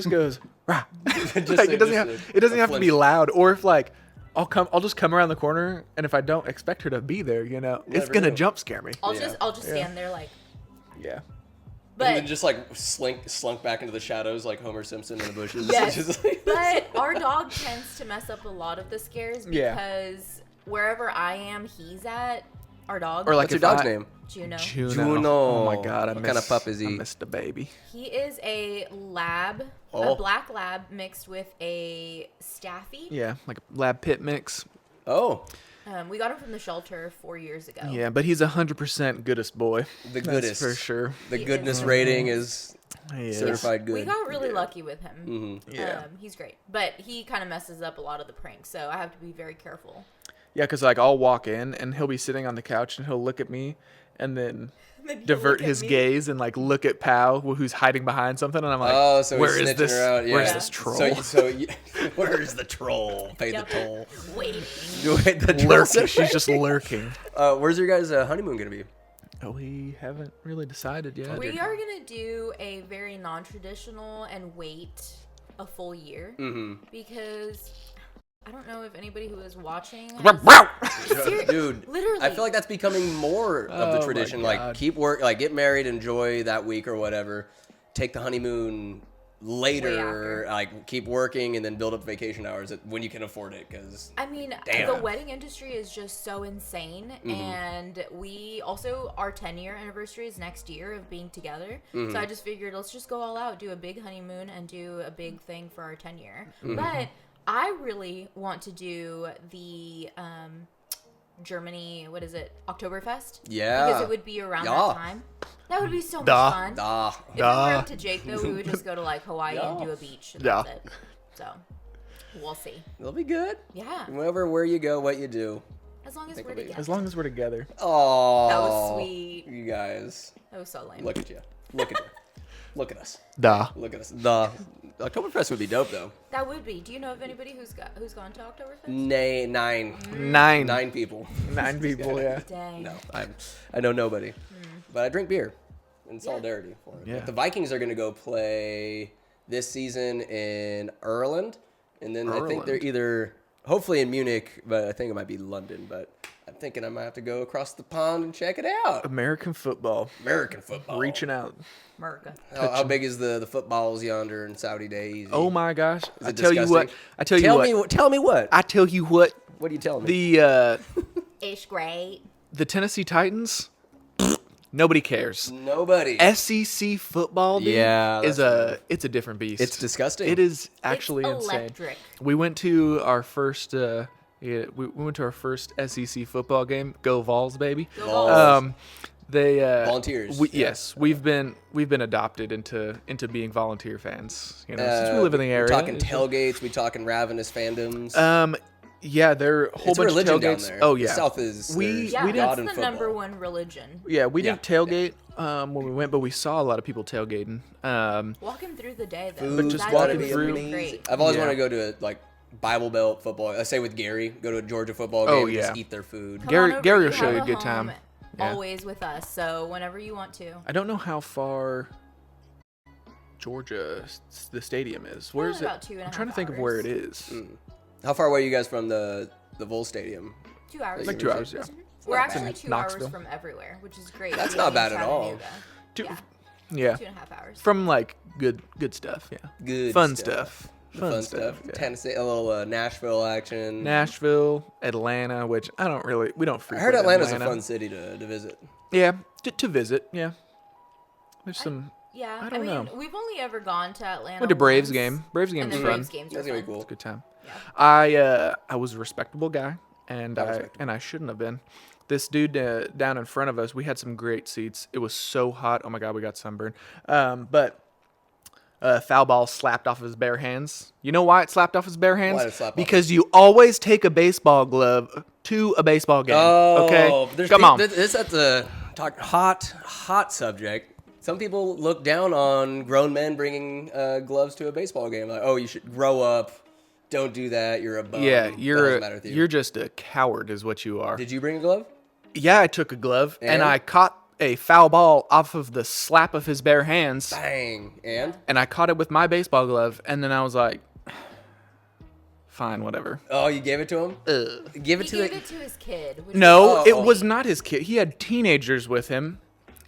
goes, rah. Just Like, a- it doesn't just a have to be flinch. loud. Or if like I'll just come around the corner and if I don't expect her to be there, it's Never gonna know. jump scare me. I'll Yeah. just stand there like. Yeah. And then But just like slunk back into the shadows like Homer Simpson in the bushes. yes, Just like- but our dog tends to mess up a lot of the scares Yeah. because wherever I am, he's at. Our dog. Or like What's your if dog's I- name? Juno. Juno. Oh my God, What kind of pup is he? I missed a baby. He is a lab, Oh. a black lab mixed with a staffy. Yeah, like a lab pit mix. Oh, We got him from the shelter 4 years ago. Yeah, but he's 100% goodest boy. the That's goodest. for sure. The He goodness is. rating is He is. certified good. We got really lucky with him. Mhm. Yeah. He's great. But he kind of messes up a lot of the pranks, so I have to be very careful. Yeah, because like I'll walk in and he'll be sitting on the couch and he'll look at me and then Then he'll divert look at his me. gaze and like look at Pal who's hiding behind something and I'm like, Oh, so where he's is snitching this? her out. Yeah. Where's this troll? Where's the troll? Pay Yep. the toll. Waiting. Wait, the troll. Lurking. She's just lurking. Where's your guys' honeymoon gonna be? Oh, we haven't really decided yet. We are going to do a very non-traditional and wait a full year because I don't know if anybody who is watching has- Dude, literally. I feel like that's becoming more of Oh the my tradition. God. Like keep work, like get married, enjoy that week or whatever. Take the honeymoon Way later, after. like keep working and then build up vacation hours when you can afford it. Because I mean, Damn. the wedding industry is just so insane, and we also our 10-year anniversary is next year of being together. So I just figured let's just go all out, do a big honeymoon, and do a big thing for our 10-year. But I really want to do the Germany, what is it, Oktoberfest? Yeah. because it would be around Yeah. that time. That would be so much Duh. fun. ah, If we were up to Jake, though, we would just go to like Hawaii and Yeah. do a beach. And Yeah. that's it. So we'll see. it'll be good. Yeah, Wherever where you go, what you do. as long as Think we're it'll be- together. As long as we're together. Oh, That was sweet. You guys, That was so lame. look at you. Look at you. Look at us. Duh. Look at us. The Oktoberfest would be dope though. That would be. Do you know of anybody who's gone to Oktoberfest? Nay, nine Nine people. people, yeah. Dang. No, I know nobody, but I drink beer in solidarity for it. Yeah. But the Vikings are going to go play this season in Ireland, and then I think they're Ireland. either hopefully in Munich, but I think it might be London. But I'm thinking I might have to go across the pond and check it out. American football. American football. Reaching out. America. How big is the footballs yonder in Soddy-Daisy? Oh my gosh! Is I it tell you what. disgusting? I tell you what. Tell me what. I tell you what. What are you telling me? It's great. The Tennessee Titans. Nobody cares. Nobody. SEC football, dude, it's a different beast. It's disgusting. It is actually It's insane. electric. We went to our first we went to our first SEC football game. Go Vols, baby. Go Vols. They Volunteers. Yes, we've been adopted into being volunteer fans. You know, since we live in the area. We're talking tailgates. We talking ravenous fandoms. Yeah, there are a whole It's a bunch of religion tailgates. down there. Oh yeah, The South is. Yeah, we that's in the football. number one religion. Yeah, we Yeah. didn't tailgate when we went, but we saw a lot of people tailgating. Walking through the day, though. Food, But just That's walking gonna be through- Great. I've always Yeah. wanted to go to like Bible Belt football. I say with Gary, go to a Georgia football game Oh, and just yeah. eat their food. Come Gary- on over, Gary will you show have you a good time. home Yeah. Always with us, so whenever you want to. I don't know how far Georgia, the stadium is. Where is Probably it? about 2.5 I'm trying to think of where it hours. is. How far away are you guys from the Vol Stadium? 2 hours. Like 2 hours, yeah. We're not actually bad. 2 hours Knoxville. from everywhere, which is great. That's We not live bad in at all. Chattanooga. Two- Yeah, Yeah, 2.5 hours. from like good stuff. Yeah, Good fun stuff. stuff. The fun stuff. Yeah. Tennessee, a little Nashville action. Nashville, Atlanta, which we don't I frequent. heard Atlanta's Atlanta. a fun city to visit. Yeah, to visit. Yeah, there's some. Yeah, I I don't mean, know. we've only ever gone to Atlanta. Went to Braves once, game. Braves game and was the fun. Braves games That's were gonna be fun. cool. Good time. Yeah. I was a respectable guy, and Not I respectable. shouldn't have been. This dude down in front of us, we had some great seats. It was so hot. Oh my god, we got sunburned. But foul ball slapped off of his bare hands. You know why it slapped off his bare hands? Why did it slap off? Because you always take a baseball glove to a baseball game. Okay, come on. This at the talk hot subject. Some people look down on grown men bringing gloves to a baseball game. Like, oh, you should grow up. Don't do that. You're a bum. Yeah, That doesn't matter with you. you're just a coward, is what you are. Did you bring a glove? Yeah, I took a glove and And? I caught a foul ball off of the slap of his bare hands. Bang. And? And I caught it with my baseball glove, and then I was like, fine, whatever. Oh, you gave it to him? Give it He to gave the. it to his kid. Which No, Oh. it was not his kid. He had teenagers with him,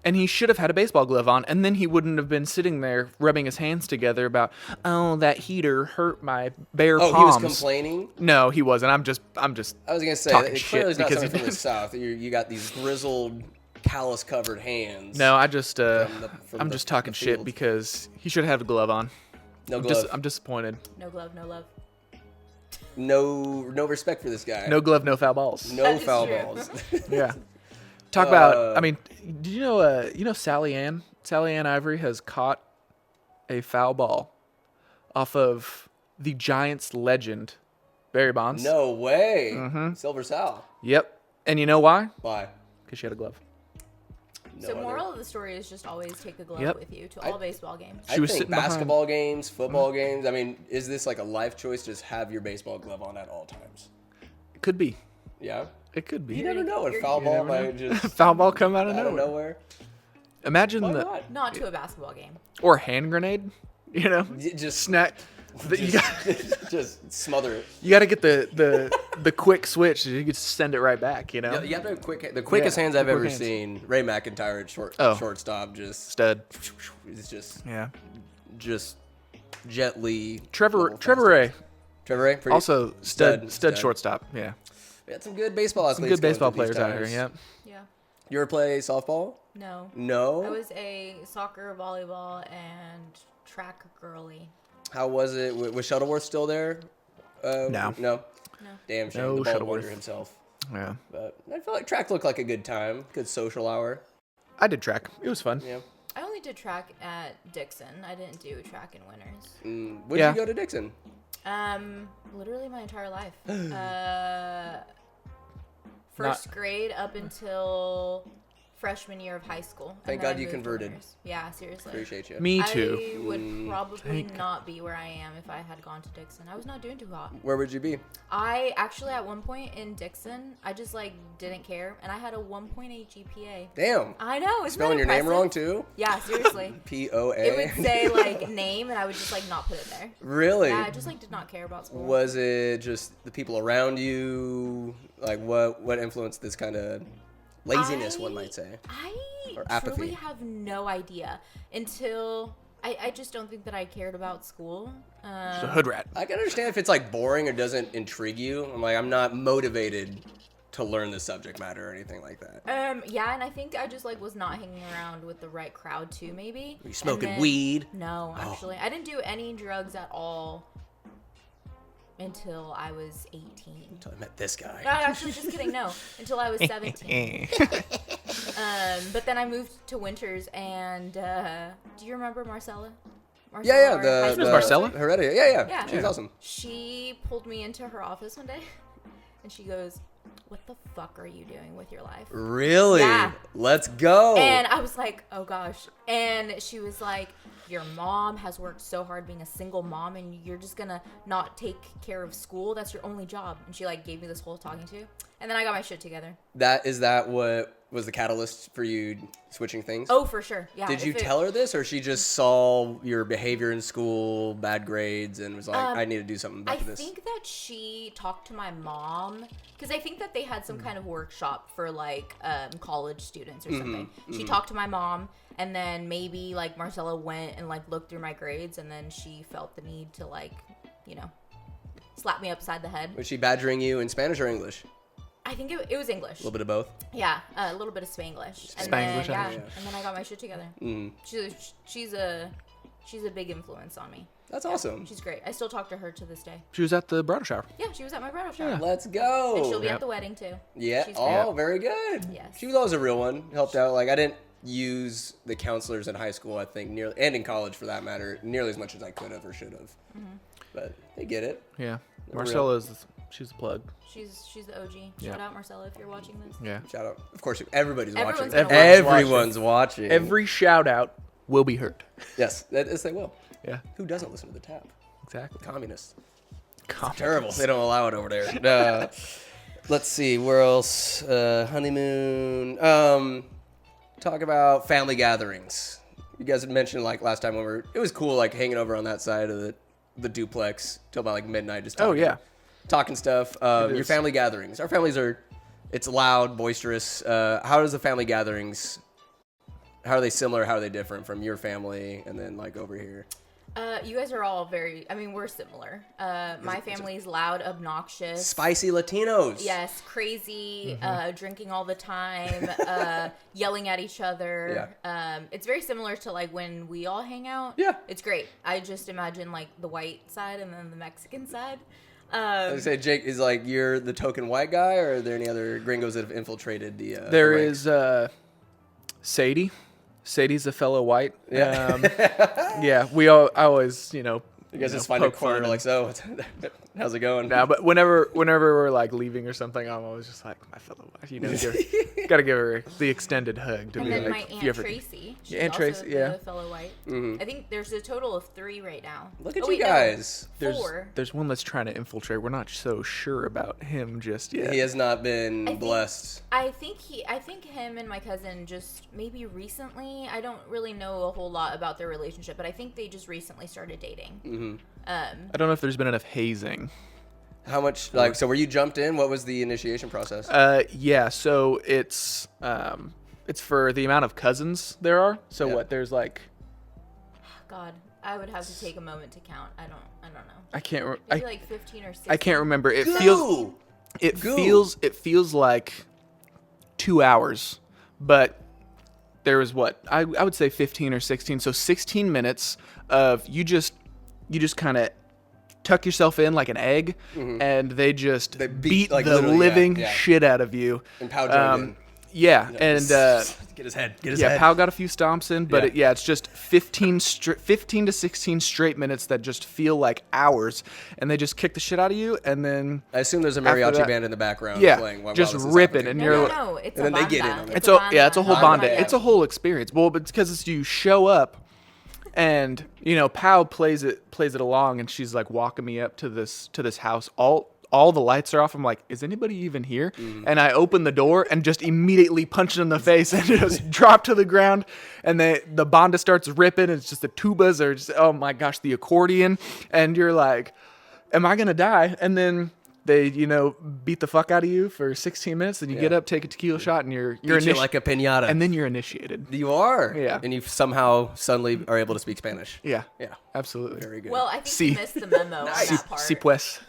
and he should have had a baseball glove on, and then he wouldn't have been sitting there rubbing his hands together about, oh, that heater hurt my bare Oh, palms. he was complaining. No, he wasn't. I'm just. I was gonna say talking it shit clearly is not because something he from the south. You got these grizzled, callus-covered hands. No, I just. from I'm the- just talking the shit field. because he should have had a glove on. No glove. I'm disappointed. No glove, no love. No respect for this guy. No glove, no foul balls. No That is foul true. balls. Yeah. Talk about. I mean, did you know Sally Ann? Sally Ann Ivory has caught a foul ball off of the Giants legend, Barry Bonds. No way. Mm-hmm. Silver Sal. Yep. And you know why? Why? Because she had a glove. No So other. moral of the story is just always take a glove Yep. with you to all baseball games. I She was think sitting behind- basketball games, football games. I mean, is this like a life choice? Just have your baseball glove on at all times. It could be. Yeah. It could be. You never know. A you're- foul You ball never might know. just Foul ball come out of out of nowhere. nowhere. Imagine Why the not? Not to a basketball game. or hand grenade. You know, Just snack. You got just smother it. you got to get the quick switch. You can send it right back. You know, You have to the quickest hands I've quick ever hands. seen. Ray McIntyre at Oh. shortstop. Just stud. it's Yeah. just gently. Trevor Ray. Trevor Ray. Pretty, Also stud shortstop. Yeah. We had some good baseball athletes. Some good going baseball through these players out here. times. Yep. Yeah. You ever play softball? No. No. I was a soccer, volleyball, and track girly. How was it? Was Shuttleworth still there? No. No. No. Damn shame. No the ball Shuttleworth. wonder himself. Yeah. But I feel like track looked like a good time. Good social hour. I did track. It was fun. Yeah. I only did track at Dixon. I didn't do track in Winners. When Yeah. did you go to Dixon? Literally my entire life. First grade up until freshman year of high school. Thank God you converted. Yeah, seriously. Appreciate you. Me too. I would probably not be where I am if I had gone to Dixon. I was not doing too hot. Where would you be? I actually, at one point in Dixon, I just like didn't care, and I had a 1.8 GPA. Damn. I know. Isn't Spelling that your name impressive? wrong too? Yeah, seriously. POA. It would say like name, and I would just like not put it there. Really? Yeah, I just like did not care about school. Was it just the people around you? Like what influenced this kind of laziness, one might say? Or apathy? Truly have no idea until I just don't think that I cared about school. Just a hood rat. I can understand if it's like boring or doesn't intrigue you. I'm not motivated to learn the subject matter or anything like that. Yeah, and I think I just like was not hanging around with the right crowd too, maybe. Were you smoking weed? No, actually. I didn't do any drugs at all until I was 18. Until I met this guy. No, actually, just kidding. No, until I was 17. But then I moved to Winters, and do you remember Marcella? Yeah, Marcella? Heredity. Yeah. Yeah. She's awesome. She pulled me into her office one day, and she goes, "What the fuck are you doing with your life?" Really? Yeah. Let's go. And I was like, oh gosh. And she was like, your mom has worked so hard being a single mom, and you're just gonna not take care of school. That's your only job. And she like gave me this whole talking to. And then I got my shit together. Is that what was the catalyst for you switching things? Oh, for sure. Yeah. Did you tell her this, or she just saw your behavior in school, bad grades, and was like, I need to do something about this? I think that she talked to my mom, because I think that they had some kind of workshop for like college students or something. She talked to my mom, and then maybe like Marcella went and like looked through my grades, and then she felt the need to like, slap me upside the head. Was she badgering you in Spanish or English? I think it was English. A little bit of both? Yeah, a little bit of Spanglish. And Spanglish, then, yeah. And then I got my shit together. She's a big influence on me. That's awesome. She's great. I still talk to her to this day. She was at the bridal shower. Yeah, she was at my bridal shower. Let's go. And she'll be at the wedding too. Yeah. She's Oh, very good. Yes. She was always a real one. Helped out. Like, I didn't use the counselors in high school, I think, nearly, and in college for that matter, nearly as much as I could have or should have. But they get it. Yeah. They're Marcella's, she's a plug. She's the OG. Yeah. Shout out Marcella if you're watching this. Yeah. Shout out. Of course, everybody's watching. Everyone's gonna watch. Everyone's watching. Every shout out will be heard. Yes, yes, they will. Yeah. Who doesn't listen to the tap? Exactly. Communists. Terrible. They don't allow it over there. Let's see. Where else? Honeymoon. Talk about family gatherings. You guys had mentioned like last time when it was cool like hanging over on that side of the duplex till about like midnight just talking. Oh, yeah. Talking stuff. Your family gatherings. Our families it's loud, boisterous. How does the family gatherings, how are they similar? How are they different from your family and then like over here? You guys are all we're similar. My family's loud, obnoxious. Spicy Latinos. Yes, crazy, drinking all the time, yelling at each other. Yeah. It's very similar to like when we all hang out. Yeah. It's great. I just imagine like the white side and then the Mexican side. I was gonna say, Jake, is like you're the token white guy, or are there any other gringos that have infiltrated the There ranks? is Sadie. Sadie's a fellow white. Yeah. Yeah, I always, You guys just find a poke corner fun like, so, how's it going? No, but whenever we're like leaving or something, I'm always just like, my fellow wife, gotta give her the extended hug to And be then like, my if you Aunt ever- Tracy. She's Aunt also Tracy, yeah. the fellow white. I think there's a total of 3 right now. Look at Oh, you wait, no, guys. 4. There's one that's trying to infiltrate. We're not so sure about him just yet. He has not been think- blessed. I think him and my cousin just maybe recently. I don't really know a whole lot about their relationship, but I think they just recently started dating. I don't know if there's been enough hazing. How much, so were you jumped in? What was the initiation process? Yeah, so it's for the amount of cousins there are. So Yeah. what? There's like God, I would have to take a moment to count. I don't know. I can't. Maybe like 15 or 16. I can't remember. It Goo! feels like 2 hours, but there was I would say 15 or 16. So 16 minutes of you just kind of tuck yourself in like an egg, and they just beat like, the literally, living yeah. shit out of you. And Pow joined in. Yeah, and get his head. Get his yeah, head. Pal got a few stomps in, but Yeah. it's just 15 to 16 straight minutes that just feel like hours, and they just kick the shit out of you, and then I assume there's a after mariachi that- band in the background yeah, playing while just this is ripping, happening. and you're No, it's And a then they get in banda. on it. it's a whole Banda. banda. It's a whole experience. Well, but because you show up, and Pal plays it along, and she's like walking me up to this house. All the lights are off. I'm like, is anybody even here? And I open the door and just immediately punch it in the face and just drop to the ground. And the banda starts ripping. And it's just the tubas are just, oh my gosh, the accordion. And you're like, am I gonna die? And then they, beat the fuck out of you for 16 minutes. Then you get up, take a tequila shot, and you're Beat you like a piñata. and then you're initiated. You are. Yeah. And you somehow suddenly are able to speak Spanish. Yeah. Yeah. Absolutely. Very good. Well, I think Si. you missed the memo on that part. Si pues.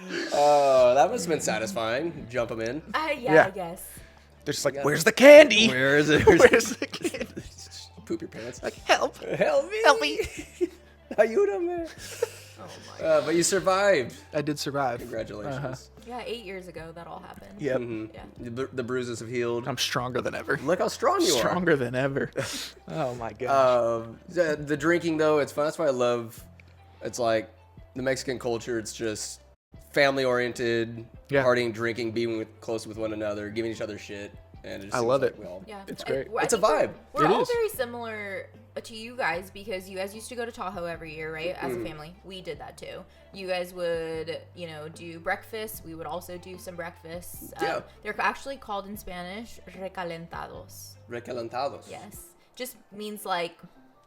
That must have been satisfying. Jump them in. Yeah, I guess. They're just like, where's the candy? Where is it? Where's the candy? Poop your pants. Like, help. Help me. Help me. Ayúdame. Oh my. But you survived. I did survive. Congratulations. Yeah, 8 years ago that all happened. Yep. Yeah. The bruises have healed. I'm stronger than ever. Look how strong you are. Stronger than ever. Oh my gosh. The drinking though, it's fun. That's why I love. It's like the Mexican culture. It's just family oriented, Yeah. partying, drinking, being close with one another, giving each other shit, and it just I seems love like it. we all- Yeah, It's great. I It's a think vibe. We're It all is. very similar to you guys because you guys used to go to Tahoe every year, right? As a family, we did that too. You guys would, do breakfast. We would also do some breakfasts. Yeah. They're actually called in Spanish recalentados. Recalentados. Yes, just means like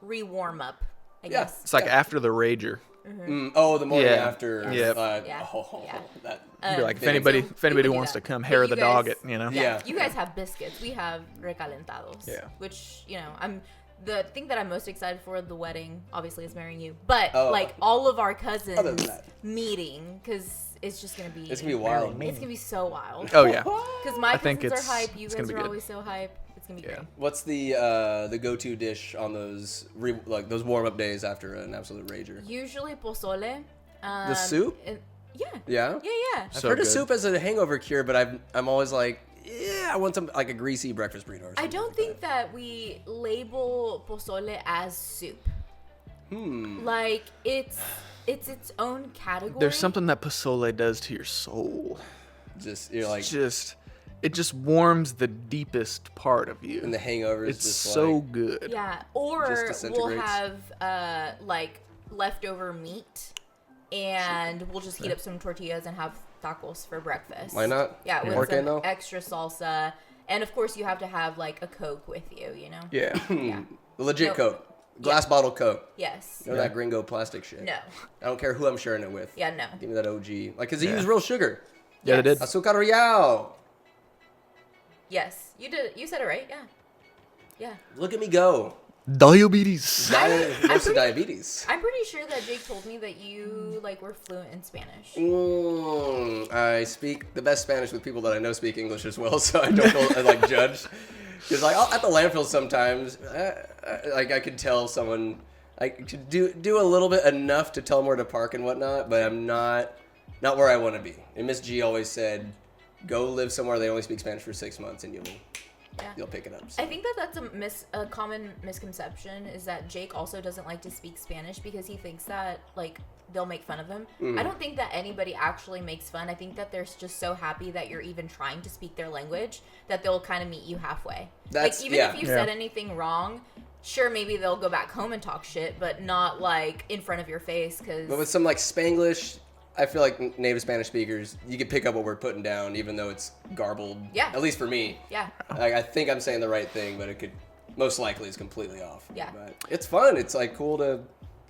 re-warm up. I Yeah. guess. It's like after the rager. The morning Yeah. after. Yep. Yeah. Yeah. That. Be like, if Big. anybody, So if anybody we would do wants that. to come But hair you the dog, guys- Yeah. You guys have biscuits. We have recalentados. Yeah. Which, I'm the thing that I'm most excited for the wedding, obviously, is marrying you. But Oh. all of our Other cousins than that. meeting, because it's just gonna be. It's gonna be wild. It's gonna be so wild. Oh yeah. Because my think cousins are it's- hype. You it's guys gonna be are good. always so hype. It's gonna be Yeah. great. What's the go-to dish on those those warm-up days after an absolute rager? Usually pozole. The soup? Yeah. Yeah. Yeah. I've So heard of good. soup as a hangover cure, but I'm always like, I want some like a greasy breakfast burrito or something. I don't like think that we label pozole as soup. Like it's its own category. There's something that pozole does to your soul. that. Just you're like, It just warms the deepest part of you. and the hangover is It's just so like, good. Yeah, or we'll disintegrates. have like leftover meat, and we'll just heat up some tortillas and have tacos for breakfast. Why not? Yeah, ¿Por with qué some no? extra salsa, and of course you have to have like a Coke with you. Yeah. Yeah. the legit No. Coke, glass bottle Coke. Yes. No, that gringo plastic shit. No. I don't care who I'm sharing it with. Yeah. No. Give me that OG. Like, cause they use real sugar. Yeah, they did. Yes. Azúcar real. Yes. You did. You said it right. Yeah. Yeah. Look at me go. Diabetes. Most of diabetes. I'm pretty sure that Jake told me that you were fluent in Spanish. I speak the best Spanish with people that I know speak English as well, so I don't feel judged. Because at the landfill sometimes, I could tell someone I could do a little bit enough to tell them where to park and whatnot, but I'm not where I want to be. And Miss G always said, "Go live somewhere they only speak Spanish for 6 months, and you'll pick it up." So. I think that's a common misconception is that Jake also doesn't like to speak Spanish because he thinks that they'll make fun of him. I don't think that anybody actually makes fun. I think that they're just so happy that you're even trying to speak their language that they'll kind of meet you halfway. That's- even yeah. if you said anything wrong, sure, maybe they'll go back home and talk shit, but not in front of your face. But with some Spanglish, I feel like native Spanish speakers, you can pick up what we're putting down, even though it's garbled. Yeah. At least for me. Yeah. I think I'm saying the right thing, but it could most likely is completely off. Yeah. But it's fun. It's cool to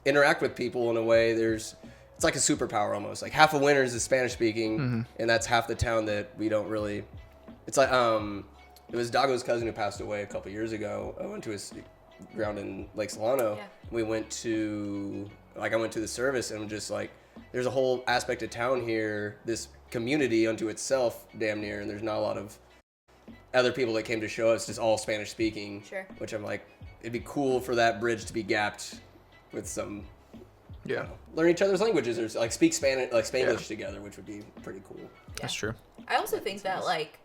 interact with people in a way. It's like a superpower almost. Like half of Winters is Spanish speaking, and that's half the town that we don't really. It's like it was Dago's cousin who passed away a couple years ago. I went to his ground in Lake Solano. Yeah. We went to I went to the service and just there's a whole aspect of town here, this community unto itself, damn near, and there's not a lot of other people that came to show us, just all Spanish speaking. Sure. Which I'm it'd be cool for that bridge to be gapped with some, Yeah. learn each other's languages or speak Spanish, Spanglish together, which would be pretty cool. That's true. I also think that like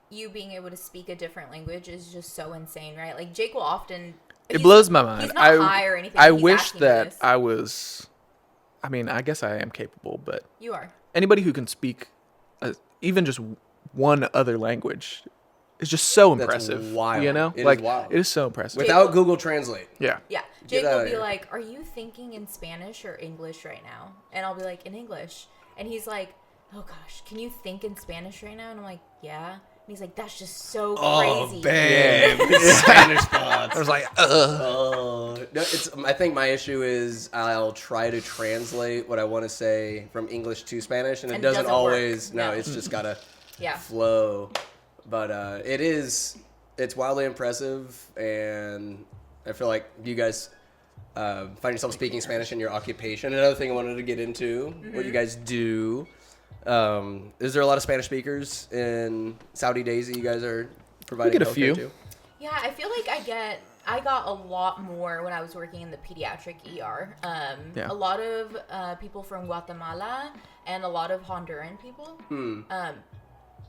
you being able to speak a different language is just so insane, right? Like Jake will often. It blows my mind. He's not high or anything. I He's wish asking that this. I was. I mean, I guess I am capable, but You are. anybody who can speak even just one other language is just so impressive. That's wild. You know, It like is wild. it is so impressive. Without Google Translate. Yeah. Yeah. Get Jake out will of be here. like, "Are you thinking in Spanish or English right now?" And I'll be like, "In English." And he's like, "Oh gosh, can you think in Spanish right now?" And I'm like, "Yeah." And he's like, "That's just so crazy." babe. Spanish spots. I was like, Oh, no, I think my issue is I'll try to translate what I want to say from English to Spanish, and it doesn't work. always. No, No. it's just gotta Yeah. flow. But it's wildly impressive, and I feel like you guys find yourself speaking Spanish in your occupation. Another thing I wanted to get into, what you guys do. Is there a lot of Spanish speakers in Soddy-Daisy you guys are providing? We get a healthcare few. to? Yeah, I feel like I got a lot more when I was working in the pediatric ER. Yeah. A lot of people from Guatemala and a lot of Honduran people.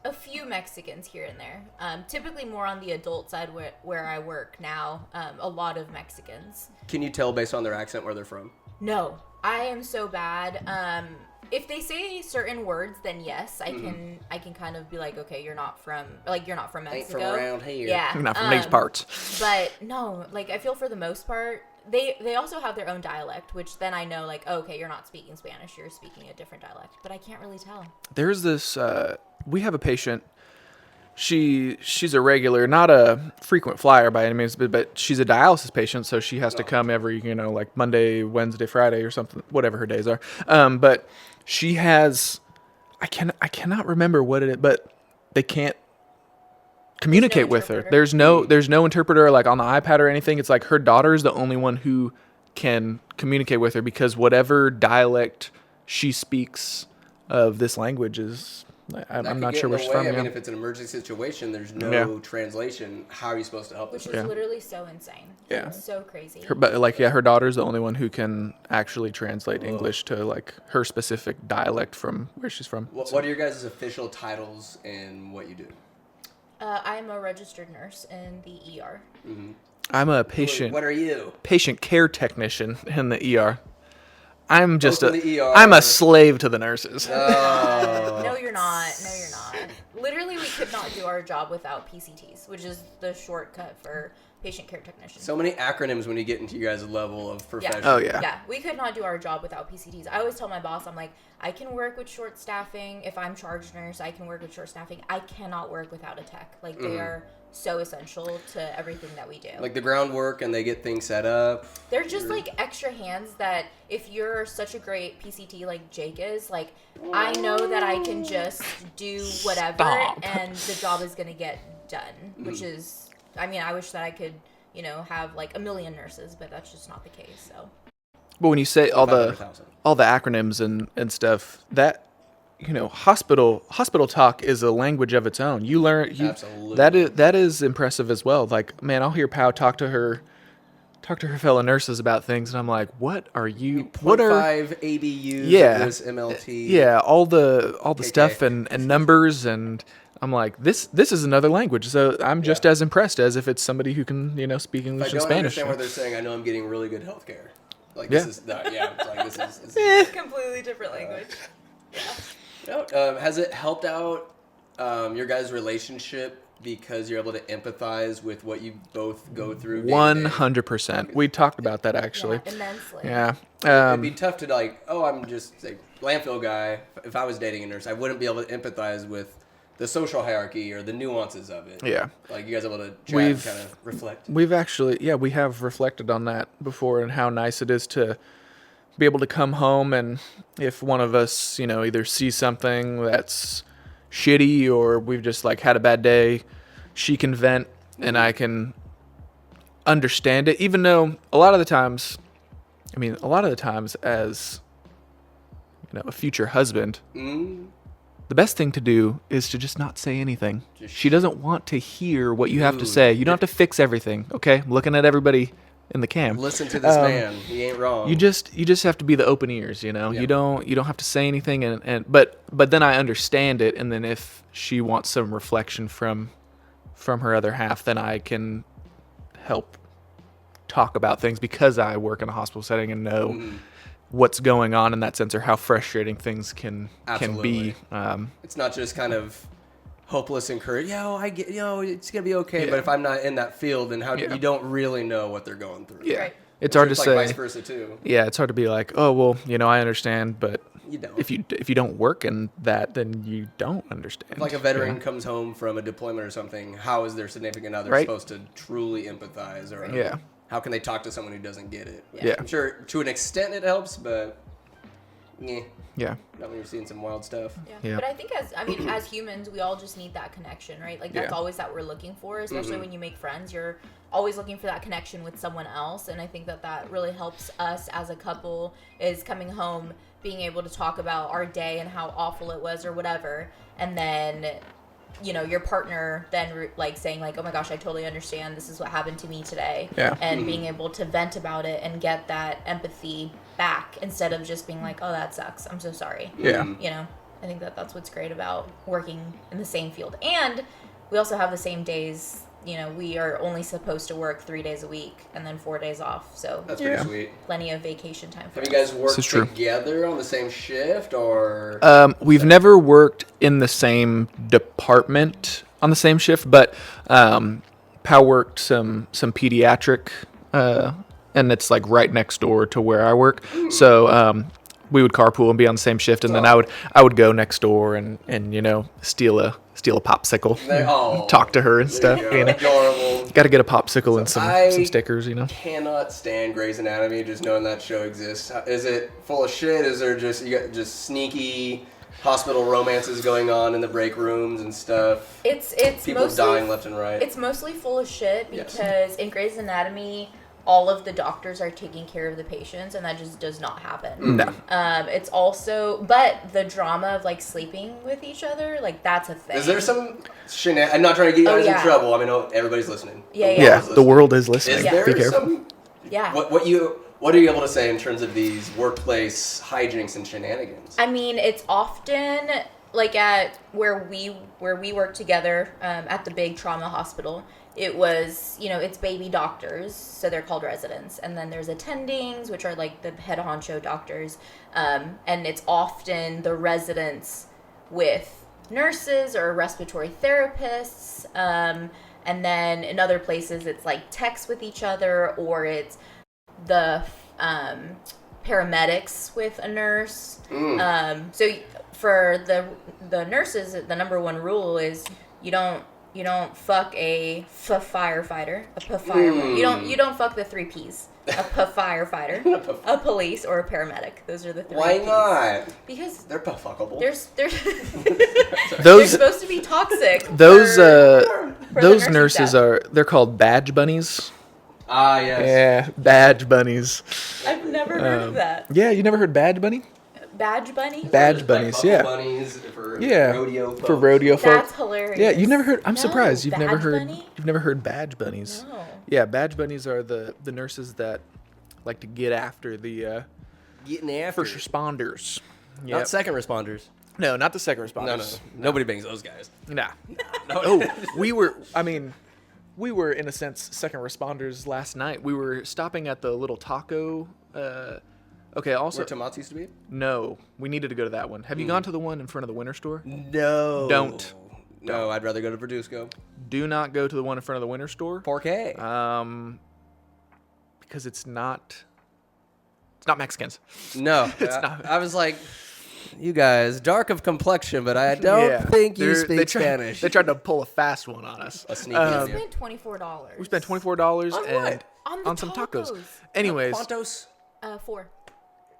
A few Mexicans here and there. Typically more on the adult side where I work now. A lot of Mexicans. Can you tell based on their accent where they're from? No, I am so bad. If they say certain words, then yes, I can kind of be like, okay, you're not from Mexico. Ain't from around here. Yeah, Not from these parts. But no, like I feel for the most part, they also have their own dialect, which then I know like, oh, okay, you're not speaking Spanish, you're speaking a different dialect. But I can't really tell. There's this. We have a patient. She's a regular, not a frequent flyer by any means, but she's a dialysis patient, so she has to come every, like Monday, Wednesday, Friday, or something, whatever her days are. But she has, I cannot remember what it is, but they can't communicate with her. interpreter. There's no interpreter like on the iPad or anything. It's like her daughter is the only one who can communicate with her because whatever dialect she speaks of this language is. I'm not sure where she's from. I mean, Yeah. if it's an emergency situation, there's no translation. How are you supposed to help Which this? is literally so insane. Yeah. It's so crazy. Her daughter's the only one who can actually translate English to like her specific dialect from where she's from. What are your guys' official titles and what you do? I'm a registered nurse in the ER. I'm a patient. What are you? Patient care technician in the ER. I'm just Both in the ER. I'm a slave to the nurses. No, you're not. No, you're not. Literally, we could not do our job without PCTs, which is the shortcut for patient care technician. So many acronyms when you get into you guys' level of profession. Oh yeah. Yeah, we could not do our job without PCTs. I always tell my boss, I'm like, I can work with short staffing. If I'm charge nurse, I can work with short staffing. I cannot work without a tech. Like, they are so essential to everything that we do. Like the groundwork and they get things set up. They're just like extra hands that if you're such a great PCT like Jake is, like I know that I can just do whatever Stop. and the job is going to get done, which is, I mean, I wish that I could, have like a million nurses, but that's just not the case. So. But when you say all the 500,000. acronyms and stuff, that hospital talk is a language of its own. You learn Absolutely. that is impressive as well. Like, man, I'll hear Pau talk to her fellow nurses about things, and I'm like, what are you? What are 0.5 ABUs Yeah. of this MLT. yeah, all the KK. stuff and numbers, and I'm like, this is another language. So I'm just as impressed as if it's somebody who can speak If I English and don't Spanish. understand what they're saying, I know I'm getting really good health care. Like, Yeah. this is, it's like, this is Completely different language. No, has it helped out your guys' relationship because you're able to empathize with what you both go through? day to day? 100%. We talked about that actually. Yeah, immensely. Yeah. It'd be tough to I'm just a landfill guy. If I was dating a nurse, I wouldn't be able to empathize with the social hierarchy or the nuances of it. Yeah. Like, you guys able to chat and kind of reflect? We've actually, we have reflected on that before and how nice it is to be able to come home and if one of us, either sees something that's shitty or we've just had a bad day, she can vent and I can understand it, even though a lot of the times as, a future husband, the best thing to do is to just not say anything. She doesn't want to hear what you have to say. You don't have to fix everything, okay? I'm looking at everybody in the cam. Listen to this man. He ain't wrong. You just have to be the open ears, you know. Yeah. You don't have to say anything, but then I understand it, and then if she wants some reflection from her other half, then I can help talk about things because I work in a hospital setting and know what's going on in that sense, or how frustrating things can be. It's not just kind of hopeless encouragement. I get, it's gonna be okay. But if I'm not in that field, then you don't really know what they're going through. Yeah, right. it's hard to say. Vice versa too. Yeah, it's hard to be like, oh well, I understand, but you don't. If you don't work in that, then you don't understand. If like a veteran comes home from a deployment or something, how is their significant other supposed to truly empathize, or how can they talk to someone who doesn't get it? Yeah. I'm sure to an extent it helps, but yeah. Not when you're seeing some wild stuff. Yeah. But I think as humans, we all just need that connection, right? Like that's always that we're looking for, especially when you make friends. You're always looking for that connection with someone else, and I think that really helps us as a couple is coming home, being able to talk about our day and how awful it was or whatever, and then your partner then like saying like, oh my gosh, I totally understand, this is what happened to me today, and being able to vent about it and get that empathy back instead of just being like, oh, that sucks, I'm so sorry. I think that's what's great about working in the same field. And we also have the same days. We are only supposed to work 3 days a week and then 4 days off. So that's pretty sweet. Plenty of vacation time for Have you guys worked together on the same shift, or? We've never worked in the same department on the same shift, but Pal worked some pediatric, and it's like right next door to where I work. So we would carpool and be on the same shift, and then I would go next door and steal a popsicle, talk to her and stuff. Adorable. Got to get a popsicle and some stickers. Cannot stand Grey's Anatomy. Just knowing that show exists. Is it full of shit? Is there you got just sneaky hospital romances going on in the break rooms and stuff? It's people mostly, dying left and right. It's mostly full of shit because in Grey's Anatomy, all of the doctors are taking care of the patients, and that just does not happen. No. It's also, but the drama of like sleeping with each other, like that's a thing. Is there some shenanigans? I'm not trying to get you guys in trouble. I mean, everybody's listening. The world is listening. Is there Be careful. some? Yeah. What are you able to say in terms of these workplace hijinks and shenanigans? I mean, it's often like at where we work together at the big trauma hospital. It was, it's baby doctors, so they're called residents. And then there's attendings, which are like the head honcho doctors. And it's often the residents with nurses or respiratory therapists. And then in other places, it's like techs with each other, or it's the paramedics with a nurse. So for the nurses, the number one rule is you don't fuck a firefighter, You don't fuck the 3 Ps. A firefighter, a police, or a paramedic. Those are the 3 Why Ps. not? Because they're fuckable. They're supposed to be toxic. Those those nurses they're called badge bunnies. Ah, yes. Yeah, badge bunnies. I've never heard of that. Yeah, you never heard badge bunny? Badge bunny? Badge bunnies, like yeah. Bunnies for rodeo folks. For rodeo folks. That's hilarious. Yeah, you've never heard. I'm No, surprised you've never badge heard. bunny? You've never heard badge bunnies. No. Yeah, badge bunnies are the nurses that like to get after the Getting after first responders. Not second responders. No, not the second responders. No. Nobody bangs those guys. Nah. Oh, we were in a sense second responders last night. We were stopping at the little taco. Okay, also. Where Tomates used to be? No, we needed to go to that one. Have you gone to the one in front of the winter store? No. Don't. No, I'd rather go to Verduzco. Do not go to the one in front of the winter store. Porque? Because it's not Mexicans. No, it's not. I was like, you guys, dark of complexion, but I don't think you speak Spanish. They tried to pull a fast one on us. A sneaky. We spent $24. We spent $24 on and what? on some tacos. Anyways, ¿Cuántos?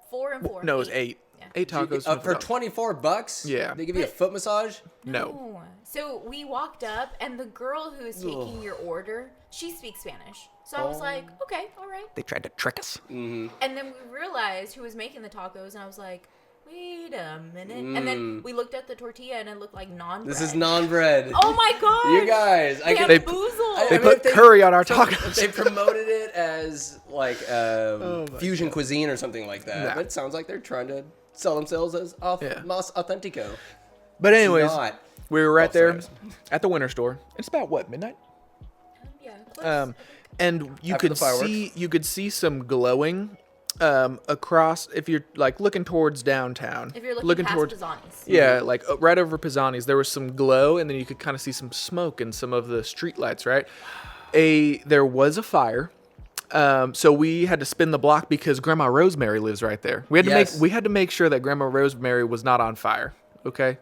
4 and 4. No, it was 8. Yeah. 8 tacos For $24? Yeah. They give you a foot massage? No. So we walked up, and the girl who was taking your order, she speaks Spanish. So I was like, okay, all right. They tried to trick us. Mm-hmm. And then we realized who was making the tacos, and I was like, wait a minute. And then we looked at the tortilla and it looked like non-bread. This is non-bread. Oh my god! You guys, They put curry on our tacos. They promoted it as like fusion cuisine or something like that. Nah. But it sounds like they're trying to sell themselves as mas authentico. But anyways, Not. we were right there Sorry. at the winter store. It's about what, midnight? Yeah. Close. And you After could the fireworks. see some glowing across if you're like looking towards downtown. If you're looking past towards Pisani's. yeah, like right over Pisani's, there was some glow, and then you could kind of see some smoke and some of the street lights. Right, there was a fire. So we had to spin the block because Grandma Rosemary lives right there. We had to make sure that Grandma Rosemary was not on fire. Okay,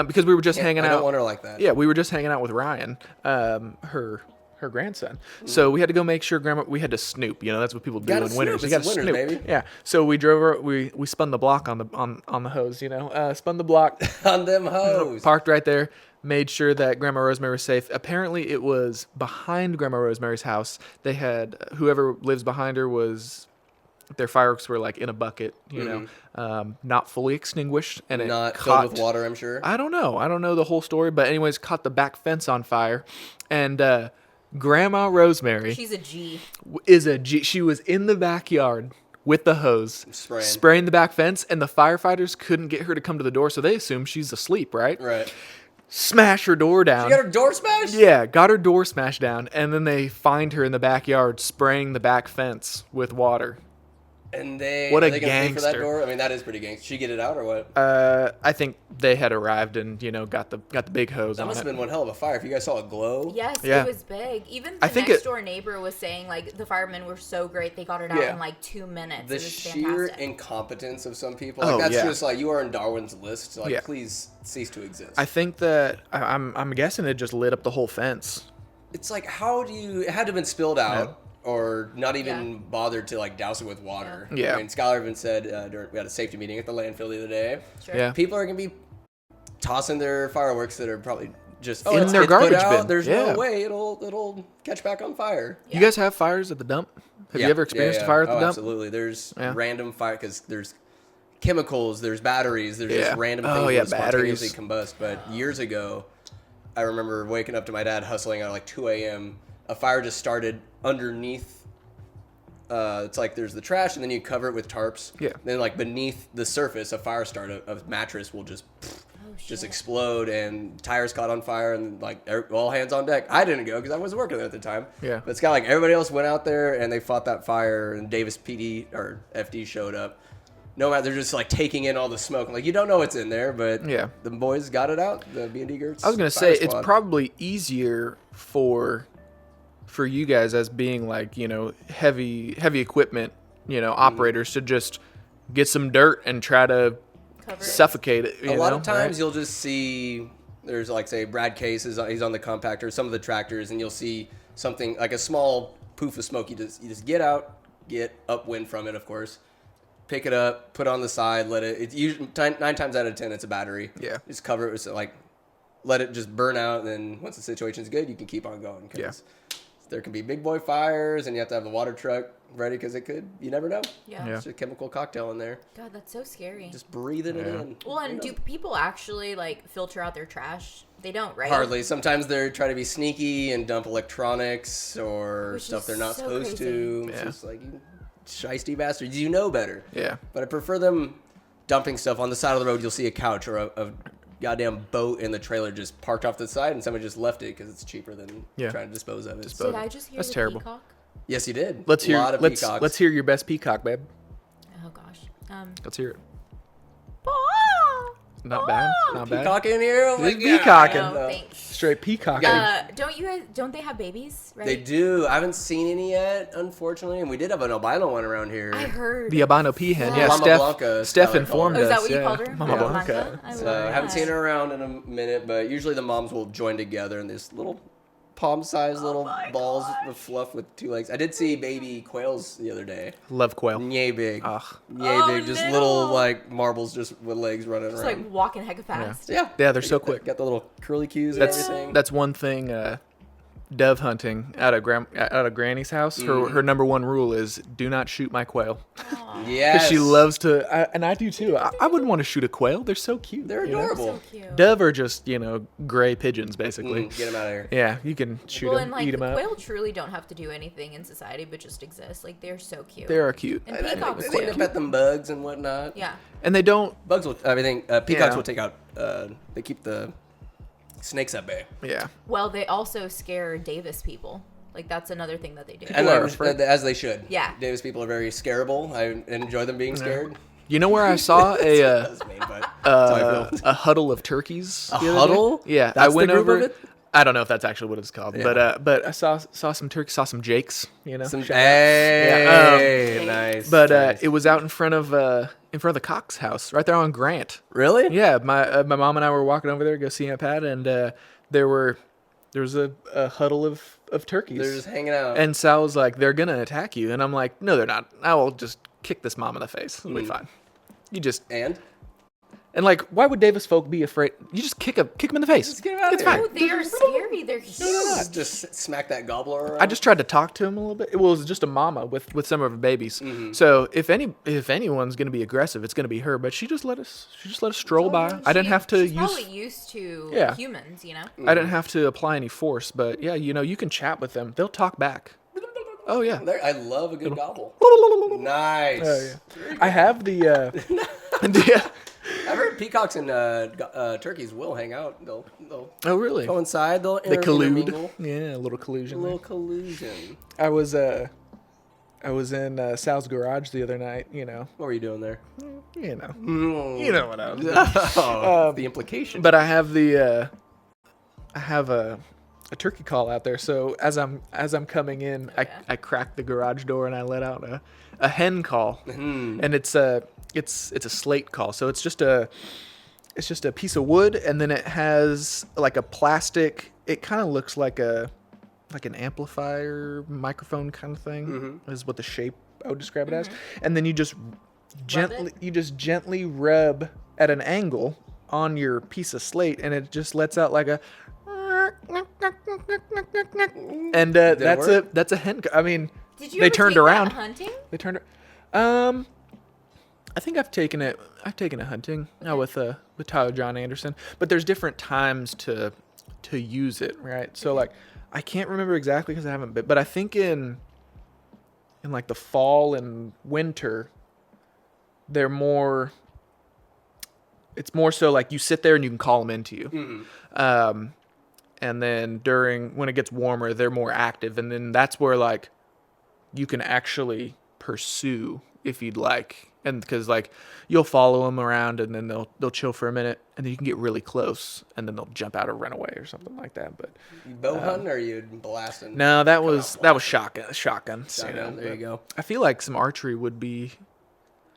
because we were just hanging out. I don't want her like that. Yeah, we were just hanging out with Ryan, her grandson. So we had to go make sure we had to snoop. You know, that's what people do in winters. You got to snoop. Baby. Yeah. So we drove her. We spun the block on the hose. You know, spun the block. On them hoes. Parked right there. Made sure that Grandma Rosemary was safe. Apparently, it was behind Grandma Rosemary's house. They had whoever lives behind her was. Their fireworks were like in a bucket, you know, not fully extinguished, and Not it filled with water, I'm sure. I don't know the whole story, but anyways, caught the back fence on fire, and Grandma Rosemary She's a G. is a G. She was in the backyard with the hose, spraying the back fence, and the firefighters couldn't get her to come to the door, so they assumed she's asleep, right? Right. Smash her door down. You got her door smashed? Yeah, got her door smashed down, and then they find her in the backyard spraying the back fence with water. And they What a are they gonna pay for that gangster. door? I mean, that is pretty gangster. Did she get it out or what? I think they had arrived and got the big hose That on must it. have been one hell of a fire. If you guys saw a glow. Yes, Yeah. it was big. Even I the think next door neighbor was saying like the firemen were so great they got it out Yeah. in like 2 minutes. The It was sheer fantastic. incompetence of some people. Like, Oh, that's yeah. just like you are in Darwin's list. Like, Yeah. please cease to exist. I think that I'm guessing it just lit up the whole fence. It's like, how do you? It had to have been spilled out. Or not even bothered to like douse it with water. Yeah. I mean, Skylar even said we had a safety meeting at the landfill the other day. Sure. Yeah. People are gonna be tossing their fireworks that are probably just In it's their put garbage out, bin. There's Yeah. no way it'll catch back on fire. You guys have fires at the dump? Have you ever experienced a fire at the dump? Absolutely. There's Yeah. random fire because there's chemicals, there's batteries, there's Yeah. just random Oh, things yeah, that spontaneously batteries. combust. But years ago, I remember waking up to my dad hustling at like 2 a.m. A fire just started underneath. It's like there's the trash, and then you cover it with tarps. Yeah. Then like beneath the surface, a fire start, a mattress will just explode, and tires caught on fire, and like all hands on deck. I didn't go because I wasn't working there at the time. Yeah. But it's got like everybody else went out there and they fought that fire, and Davis PD or FD showed up. No matter, they're just like taking in all the smoke. Like you don't know what's in there, but Yeah. the boys got it out. The B&D Girths. I was gonna say it's probably easier for you guys as being like heavy equipment operators to just get some dirt and try to Cover it. suffocate it. A lot of times you'll just see there's like say Brad Case he's on the compactor, some of the tractors, and you'll see something like a small poof of smoke. You just get out, get upwind from it, of course. Pick it up, put it on the side, let it. It's usually 9 times out of 10 it's a battery. Yeah. Just cover it with like let it just burn out, and then once the situation's good, you can keep on going. Yeah. There can be big boy fires, and you have to have the water truck ready because it could. You never know. Yeah. Yeah. It's a chemical cocktail in there. God, that's so scary. Just breathing it in. Well, and do people actually like filter out their trash? They don't, right? Hardly. Sometimes they try to be sneaky and dump electronics or Which stuff is they're not so supposed crazy. to. It's Yeah. just like, you shiesty bastards. You know better. Yeah. But I prefer them dumping stuff on the side of the road. You'll see a couch or a goddamn boat in the trailer just parked off the side, and somebody just left it because it's cheaper than trying to dispose of it. Did I just hear That's the terrible. peacock? Yes, you did. Let's hear. A lot of Let's peacocks. hear your best peacock, babe. Oh gosh. Let's hear it. Ah! Not bad. Not bad. Peacock in here. Oh my He's God. peacocking. No, thanks. Straight peacock. Don't they have babies? Right? They do. I haven't seen any yet, unfortunately. And we did have an albino one around here. I heard. The albino peahen. Yeah, Mama Blanca, Steph Skylar informed Oh, is us. that what you yeah. called her? Mama Yeah. Blanca. I So love I haven't that. seen her around in a minute, but usually the moms will join together in this little palm-sized little my balls gosh. of fluff with 2 legs. I did see baby quails the other day. Love quail. Yay big. Ugh. Yay Oh, big. Just little. little like marbles just with legs running Just around. like walking hecka fast. Yeah. Yeah, they're so Got the- quick. Got the little curly cues and That's everything. that's one thing dove hunting out of Granny's house, her number one rule is do not shoot my quail. Yes. Because she loves to, and I do too. I wouldn't want to shoot a quail. They're so cute. They're adorable. So cute. Dove are just, gray pigeons, basically. Get them out of here. Yeah, you can shoot Well, them, and like eat them the up. quail truly don't have to do anything in society, but just exist. Like they're so cute. They are cute. And peacocks They too. nip at them bugs and whatnot. Yeah. And they don't, Bugs will, everything. Peacocks Yeah. will take out, they keep the snakes at bay. yeah. Well, they also scare Davis people. Like that's another thing that they do. And are afraid. as they should. Yeah. Davis people are very scareable. I enjoy them being scared. You know where I saw That's mean, but that's how I feel. a huddle of turkeys? A the other huddle? day? Yeah, That's I went the group over. of it? I don't know if that's actually what it's called, Yeah. but I saw some turkeys, saw some jakes. Some, shout out. hey, nice. But nice. it was out in front of the Cox house, right there on Grant. Really? Yeah, my mom and I were walking over there to go see Aunt Pat, and there was a huddle of turkeys. They're just hanging out. And Sal was like, "They're gonna attack you," and I'm like, "No, they're not. I will just kick this mom in the face. It'll be fine." You just and like, why would Davis folk be afraid? You just kick him in the face. Just get him out of It's here. fine. Oh, they are scary. They're huge. Just smack that gobbler around. I just tried to talk to him a little bit. It was just a mama with some of her babies. So if anyone's gonna be aggressive, it's gonna be her. But she just let us stroll by. I didn't have to She's use. probably used to Yeah. humans, you know. I didn't have to apply any force. But yeah, you can chat with them. They'll talk back. Oh yeah. I love a good gobble. Nice. Oh, yeah. I have the. Yeah. I've heard peacocks and turkeys will hang out. They'll Oh really? go inside. They'll They collude. intermingle. Yeah, a little collusion. A little collusion. I was in Sal's garage the other night. What were you doing there? You know what I was doing. The implication. But I have a turkey call out there. So as I'm coming in, I crack the garage door and I let out a hen call, and it's a slate call. So it's just a piece of wood, and then it has like a plastic. It kind of looks like an amplifier microphone kind of thing. Is what the shape I would describe it as. And then you just gently rub at an angle on your piece of slate, and it just lets out like a. And that's a hen. I mean, Did you they ever turned take that around. hunting? They turned. I think I've taken it hunting with Tyler John Anderson, but there's different times to use it, right? So like, I can't remember exactly because I haven't been, but I think in like the fall and winter, they're more. It's more so like you sit there and you can call them into you. And then when it gets warmer, they're more active. And then that's where like you can actually pursue if you'd like. And because like you'll follow them around and then they'll chill for a minute and then you can get really close and then they'll jump out or run away or something like that. But you bow hunting or are you blasting? no, that was shotguns. There you go. I feel like some archery would be.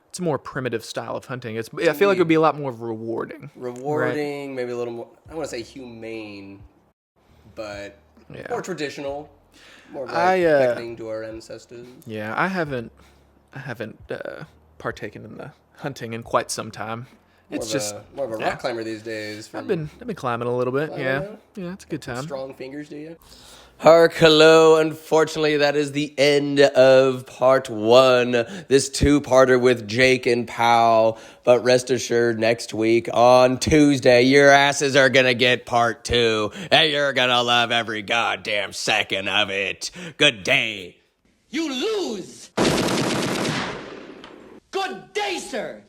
It's a more primitive style of hunting. I feel like it would be a lot more rewarding. Rewarding, right? Maybe a little more. I want to say humane, but more traditional. More like beckoning to our ancestors. Yeah, I haven't partaken in the hunting in quite some time. It's more of a rock climber these days. I've been climbing a little bit. Yeah, it's a good time. Strong fingers, do you? Hark, hello. Unfortunately, that is the end of part 1. This 2-parter with Jake and Powell. But rest assured, next week on Tuesday, your asses are going to get part 2. And you're going to love every goddamn second of it. Good day. You lose! Good day, sir!